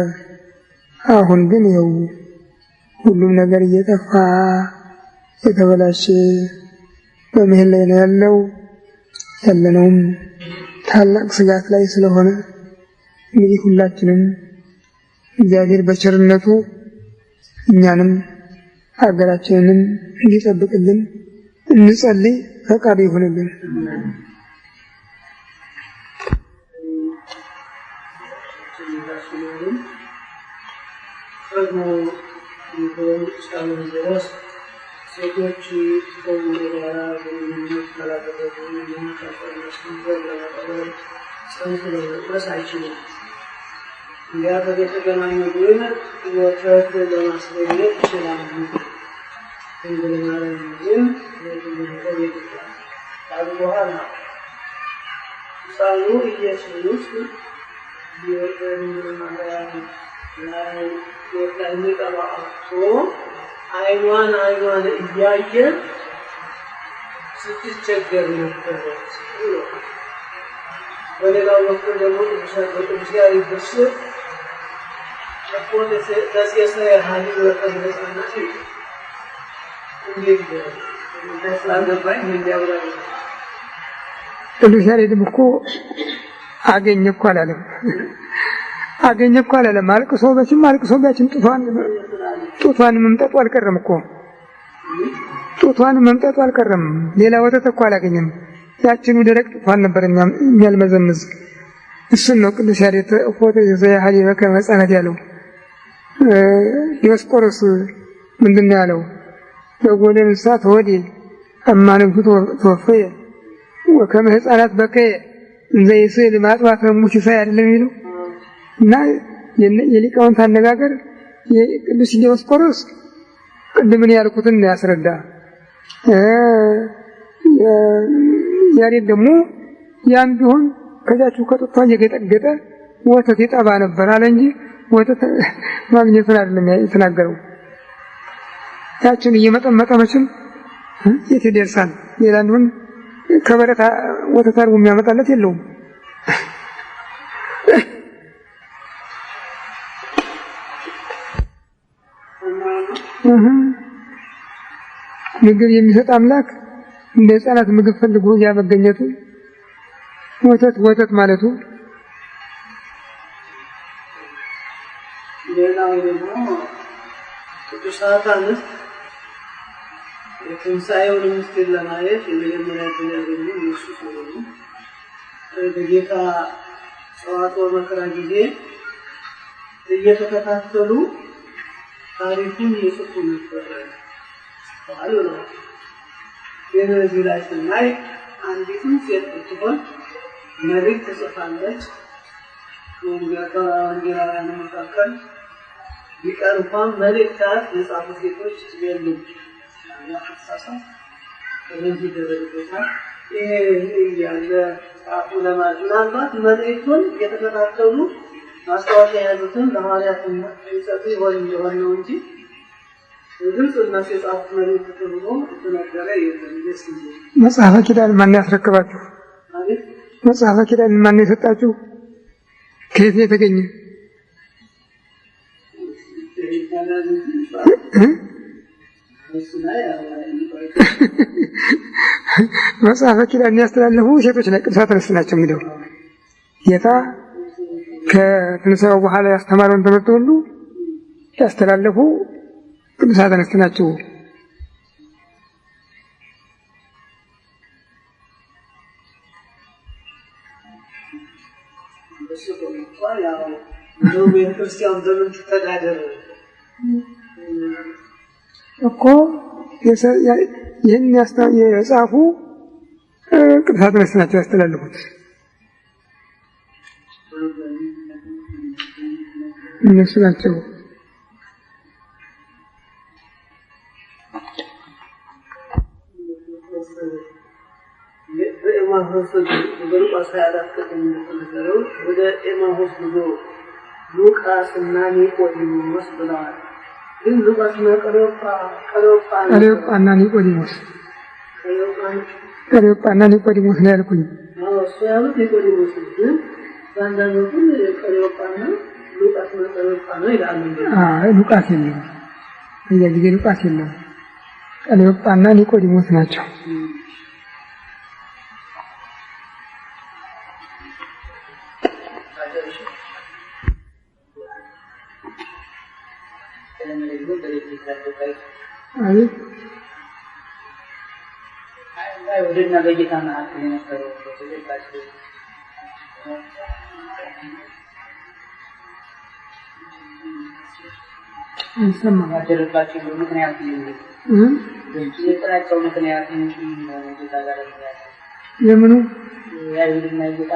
[SPEAKER 1] አሁን ግን ይኸው ሁሉም ነገር እየጠፋ የተበላሸ በመሄድ ላይ ነው ያለነውም ታላቅ ስጋት ላይ ስለሆነ እንግዲህ ሁላችንም እግዚአብሔር በቸርነቱ እኛንም ሀገራችንንም እንዲጠብቅልን እንጸልይ፣ ፈቃዱ ይሁንልን።
[SPEAKER 2] ሴቶች ከወንድ ጋር ግንኙነት ካላደረጉ ለመቀበል ጽንስ ለመድረስ አይችሉም። እንዲያ ከተገናኙ ግን ወተት ለማስገኘት ይችላሉ። ድንግል ማርያም ግን በኋላ ሳሉ ኢየሱስ አይኗን እያየ ስትቸገር ነበረች። በሌላው በኩል ደግሞ ቅዱስ ያሬድ ድርሰት ተሴሰየ ሀሊብ ወተመጽአና እንዴት ስላልገባኝ እንዲያብራራ
[SPEAKER 1] ቅዱስ ያሬድም እኮ አገኘ እኮ አላለም። አገኘ እኮ አላለም። አልቅሶ ቢያችን ጡቷን መምጠጡ አልቀረም እኮ ጡቷን መምጠጡ አልቀረም። ሌላ ወተት እኮ አላገኘም። ያችኑ ደረቅ ጡቷን ነበር የሚያልመዘምዝ። እሱን ነው ቅዱስ ያሬድ ፎቶ ዘያህሊ በከመጻነት ያለው። ዲዮስቆሮስ ምንድን ያለው? በጎለ እንስሳት ሆዴ እማንብቱ ተወፈየ ወከመ ሕፃናት በከየ እንዘ ይስዕል ማጥዋት ሙሽ ሳይ አይደለም የሚለው እና የሊቃውንት አነጋገር የቅዱስ ዲዮስቆሮስ ቅድምን ያልኩትን ያስረዳ። ያሬድ ደግሞ ያም ቢሆን ከዛችሁ ከጡቷ እየገጠገጠ ወተት ይጠባ ነበር አለ እንጂ ወተት ማግኘቱን አይደለም የተናገረው። ያችን እየመጠመጠ መቼም የት ይደርሳል? ሌላ እንደሆነ ከበረት ወተት አድርጎ የሚያመጣለት የለውም። ምግብ የሚሰጥ አምላክ እንደ ሕፃናት ምግብ ፈልጎ ያመገኘቱ ወተት ማለቱ።
[SPEAKER 2] ሌላው ደግሞ ቅዱሳት አንስት የትንሣኤውን ምስጢር ለማየት የመጀመሪያ ዕድል ያገኙ ኢየሱስ ሆኑ። በጌታ ጸዋትወ መከራ ጊዜ እየተከታተሉ ታሪኩን ይጽፉ ነበር አሉ ነው። ግን እዚህ ላይ ስናይ አንዲትም ሴት ብትሆን መልእክት ትጽፋለች። ከወንጌላውያን መካከል ቢቀር እንኳን መልእክታት የጻፉ ሴቶች የሉም። ያፈሳሳት በዚህ ደረጃ ይሄ ያለ ጻፉ ለማለት ምናልባት መልእክቱን እየተከታተሉ ማስታወሻ የያዙትን ለሐዋርያት ይሰጡ ይሆን እንደሆነ ነው እንጂ ግልጽ እነሱ የጻፉት መልእክት ተብሎ የተነገረ የለም።
[SPEAKER 1] መጽሐፈ ኪዳን ማን ያስረክባችሁ? መጽሐፈ ኪዳን ማን የሰጣችሁ? ከየት የተገኘ? መጽሐፈ ኪዳን ያስተላለፉ ሴቶች ቅዱሳት አንስት ናቸው የሚለው ጌታ ከትንሣኤው በኋላ ያስተማረውን ትምህርት ሁሉ ያስተላለፉ ቅዱሳት አንስት ናቸው።
[SPEAKER 2] ቤተክርስቲያን ዘመን ተዳደረ
[SPEAKER 1] እኮ ይህን የጻፉ ቅዱሳት አንስት ናቸው ያስተላለፉት። እነሱ ናቸው።
[SPEAKER 2] በኤማሁስ በሉቃስ 24 እንደተነገረው ወደ ኤማሁስ ጉዞ ሉቃስና ኒቆዲሞስ ብለዋል። ግን ሉቃስና
[SPEAKER 1] ቀለዮጳና ኒቆዲሞስ ነው ያልኩኝ።
[SPEAKER 2] እሱ ያሉት ኒቆዲሞስ ግን አንዳንዶቹ ቀለዮጳና ሉቃስና ቀለዮጳ ነው ይላሉ።
[SPEAKER 1] ሉቃስ የለም፣ በዚያ ጊዜ ሉቃስ የለም። ቀለዮጳና ኒቆዲሞስ ናቸው።
[SPEAKER 2] ወደና በጌታ መካከል የነበረው ማደረባቸው ምክንያት የጥራቸው ምክንያት ጌታ ጋር
[SPEAKER 1] የምኑ
[SPEAKER 2] ያይሁድና ጌታ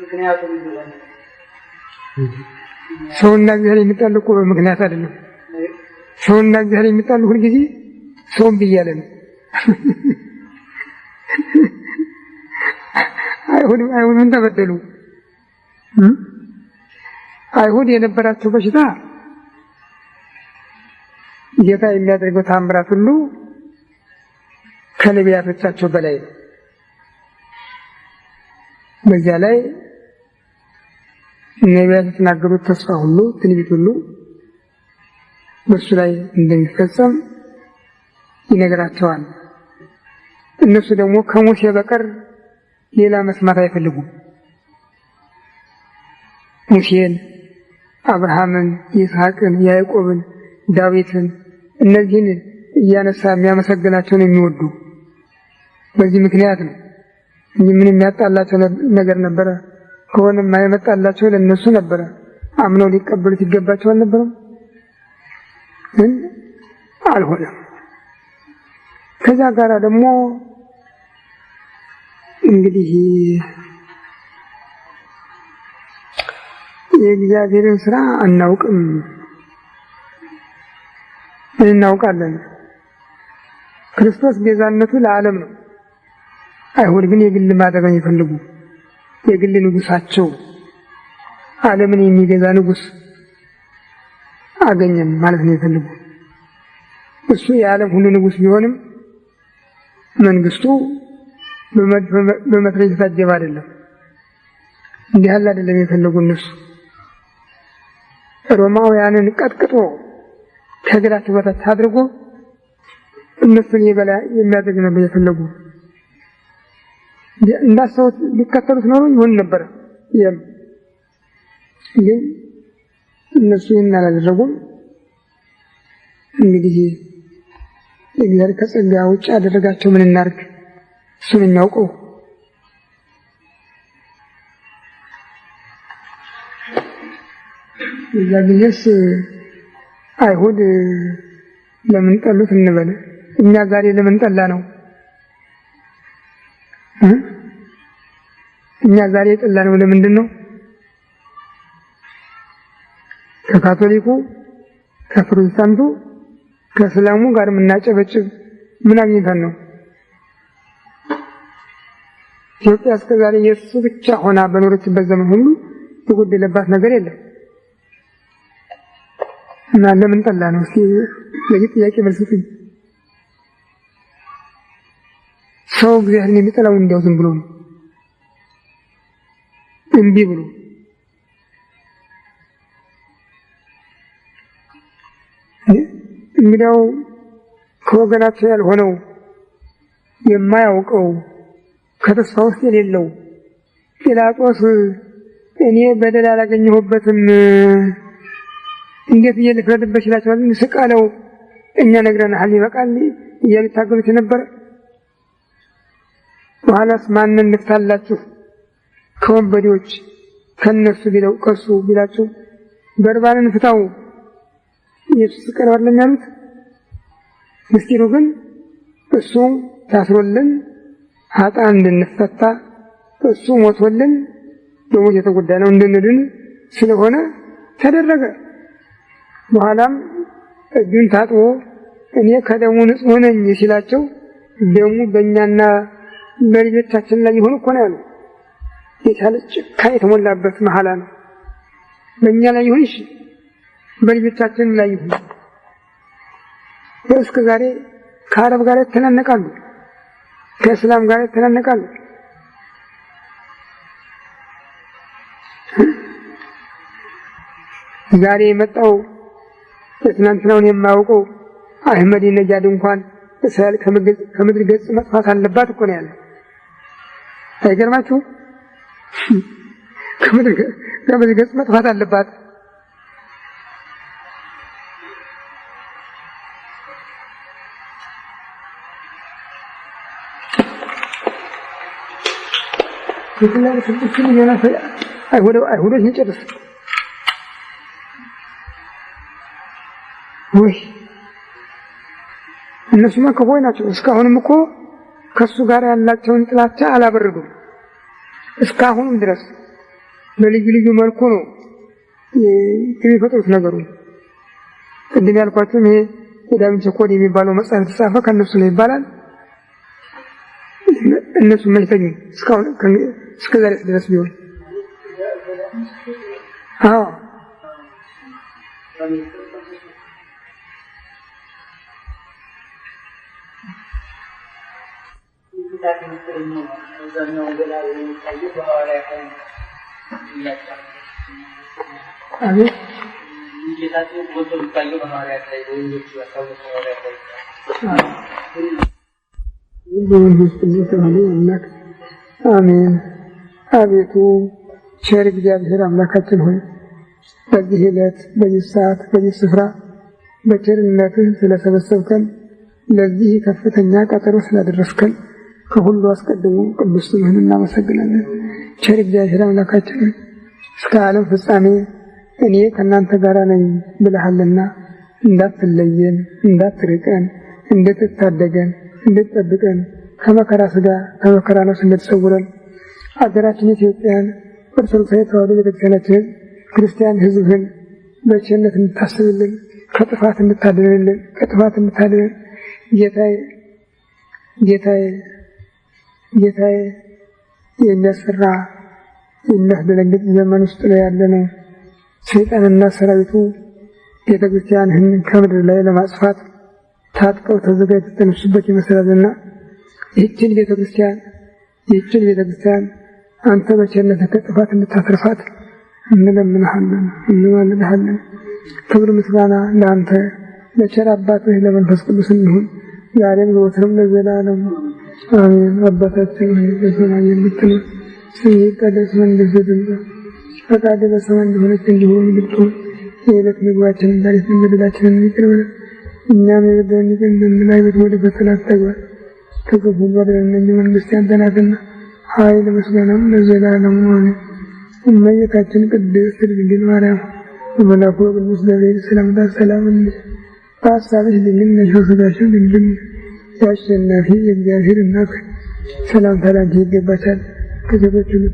[SPEAKER 2] ምክንያቱ
[SPEAKER 1] ሰውና እግዚአብሔር የሚጣሉ እኮ በምክንያት አይደለም። ሰውና እግዚአብሔር የሚጣሉ ሁልጊዜ ሰውም ብያለ ነው። አይሁድን ተበደሉ። አይሁድ የነበራቸው በሽታ ጌታ የሚያደርገው ታምራት ሁሉ ከነቢያቶቻቸው በላይ ነው። በዚያ ላይ ነቢያት የተናገሩት ተስፋ ሁሉ ትንቢት ሁሉ በእሱ ላይ እንደሚፈጸም ይነግራቸዋል። እነሱ ደግሞ ከሙሴ በቀር ሌላ መስማት አይፈልጉም። ሙሴን፣ አብርሃምን፣ ይስሐቅን፣ ያዕቆብን፣ ዳዊትን እነዚህን እያነሳ የሚያመሰግናቸውን የሚወዱ በዚህ ምክንያት ነው እንጂ ምንም የሚያጣላቸው ነገር ነበረ ከሆነም የመጣላቸው ለእነሱ ነበረ። አምነው ሊቀበሉት ይገባቸው አልነበረም፣ ግን አልሆነም። ከዛ ጋር ደግሞ እንግዲህ የእግዚአብሔርን ስራ አናውቅም። እናውቃለን። ክርስቶስ ቤዛነቱ ለዓለም ነው። አይሁድ ግን የግል ማድረግ ይፈልጉ። የግል ንጉሳቸው ዓለምን የሚገዛ ንጉስ አገኘን ማለት ነው ይፈልጉ። እሱ የዓለም ሁሉ ንጉስ ቢሆንም መንግስቱ በመትረየስ የታጀበ አይደለም። እንዲህ ያለ አይደለም የፈለጉ እነሱ። ሮማውያንን ቀጥቅጦ ከእግራቸው በታች አድርጎ እነሱን የበላይ የሚያደርግ ነበር የፈለጉ። እንዳሰቡት ሊከተሉት ኖሮ ይሆን ነበር። ግን እነሱ ይህን አላደረጉም። እንግዲህ እግዚአብሔር ከጸጋ ውጭ ያደረጋቸው ምን እናድርግ? እሱን የሚያውቀው። እዛ ጊዜስ አይሁድ ለምን ጠሉት እንበል፣ እኛ ዛሬ ለምን ጠላ ነው? እኛ ዛሬ ጠላ ነው ለምንድን ነው? ከካቶሊኩ፣ ከፕሮቴስታንቱ፣ ከእስላሙ ጋር የምናጨበጭብ ምን አግኝተን ነው? ኢትዮጵያ እስከ ዛሬ የእሱ ብቻ ሆና በኖረችበት ዘመን ሁሉ የጎደለባት ነገር የለም። እና ለምን ጠላ ነው? እስኪ ለዚህ ጥያቄ መልስ ስጡኝ። ሰው እግዚአብሔርን የሚጠላው እንዲያው ዝም ብሎ ነው፣ እምቢ ብሎ። እንግዲያው ከወገናቸው ያልሆነው የማያውቀው ከተስፋ ውስጥ የሌለው ጲላጦስ እኔ በደል አላገኘሁበትም እንዴት ልፍረድበት ይላቸዋል። ስቀለው እኛ ነግረናል ይበቃል እያሉ ታገሉት የነበረ። በኋላስ ማንን ልፍታላችሁ ከወንበዴዎች ከነሱ ቢለው ከሱ ቢላቸው በርባንን ፍታው ኢየሱስ ስቀለው አይደለም ያሉት። ምስጢሩ ግን እሱ ታስሮልን ኃጥአን እንድንፈታ እሱ ሞቶልን በሞት የተጎዳ ነው እንድንድን ስለሆነ ተደረገ። በኋላም እጁን ታጥቦ እኔ ከደሙ ንጹሕ ነኝ ሲላቸው ደሙ በእኛና በልጆቻችን ላይ ይሆን እኮ ነው ያለው። የቻለ ጭካኔ የተሞላበት መሐላ ነው። በእኛ ላይ ይሁን፣ እሺ በልጆቻችን ላይ ይሁን። እስከ ዛሬ ከአረብ ጋር ተናነቃሉ፣ ከእስላም ጋር ተናነቃሉ። ዛሬ የመጣው የትናንትናውን የማያውቀው አህመድ ነጃድ እንኳን እስራኤል ከምድር ገጽ መጥፋት አለባት እኮ ነው ያለው። አይገርማችሁም? ከምድር ገጽ መጥፋት አለባት። የትላል ስድስት ሚሊዮን አይሁዶች እንጨርስ ወይ? እነሱማ ክፉዎች ናቸው። እስካሁንም እኮ ከሱ ጋር ያላቸውን ጥላቻ አላበረዱም። እስካሁንም ድረስ በልዩ ልዩ መልኩ ነው የሚፈጥሩት ነገሩ። ቅድም ያልኳችሁም ይሄ የዳቪንቺ ኮድ የሚባለው መጽሐፍ የተጻፈ ከእነሱ ነው ይባላል። እነሱ መልሰኝ እስካሁን እስከዛሬ ድረስ ቢሆን አዎ አቤት በመንፈስ ቅዱስ ተዋህዶ አምላክ አሜን። አቤቱ ቸር እግዚአብሔር አምላካችን ሆይ በዚህ ዕለት በዚህ ሰዓት በዚህ ስፍራ በቸርነትህ ስለሰበሰብከን ለዚህ ከፍተኛ ቀጠሮ ስላደረስከን ከሁሉ አስቀድሞ ቅዱስ ስምህን እናመሰግናለን። ቸር እግዚአብሔር አምላካችን ሆይ እስከ ዓለም ፍጻሜ እኔ ከእናንተ ጋር ነኝ ብለሃልና እንዳትለየን፣ እንዳትርቀን፣ እንድትታደገን፣ እንድትጠብቀን ከመከራ ሥጋ ከመከራ ነፍስ እንድትሰውረን አገራችን ኢትዮጵያን ኦርቶዶክሳዊ ተዋሕዶ ቤተክርስቲያናችንን ክርስቲያን ሕዝብህን በቸርነት እንድታስብልን ከጥፋት እንድታድነን ከጥፋት እንድታድነን ጌታዬ የሚያስፈራ የሚያስደነግጥ ዘመን ውስጥ ነው ያለነው። ሰይጣንና ሰራዊቱ ቤተክርስቲያንህን ከምድር ላይ ለማጥፋት ታጥቀው ተዘጋጅተው የተነሱበት ይመስላልና ይህችን ቤተክርስቲያን አንተ በቸርነትህ ከጥፋት እንድታተርፋት እንለምንሃለን፣ እንማልድሃለን። ክብር ምስጋና ለአንተ ለቸር አባትህ ለመንፈስ ቅዱስ ይሁን ዛሬም ዘወትርም ለዘላለሙ አሜን። አባታችን ሆይ በሰማይ የምትኖር ስምህ ይቀደስ፣ መንግሥትህ ትምጣ፣ ፈቃድህ በሰማይ እንደሆነች እንዲሁ በምድር ትሁን። የዕለት ምግባችንን ዛሬ ስጠን፣ በደላችንን ይቅር በለን እኛም የበደሉንን ይቅር እንደምንል፣ አቤቱ ወደ ፈተና አታግባን ከክፉ አድነን እንጂ መንግሥት ያንተ ናትና ኃይል ምስጋናም ለዘላለሙ አሜን። እመቤታችን ቅድስት ድንግል ማርያም በመልአኩ በቅዱስ ገብርኤል ሰላምታ ሰላም እንልሽ፣ በሐሳብሽ ድንግል ነሽ፣ በሥጋሽም ድንግል ነሽ። የአሸናፊ የእግዚአብሔር እናት ሰላምታ ላንቺ ይገባሻል። ከሴቶች ሁሉ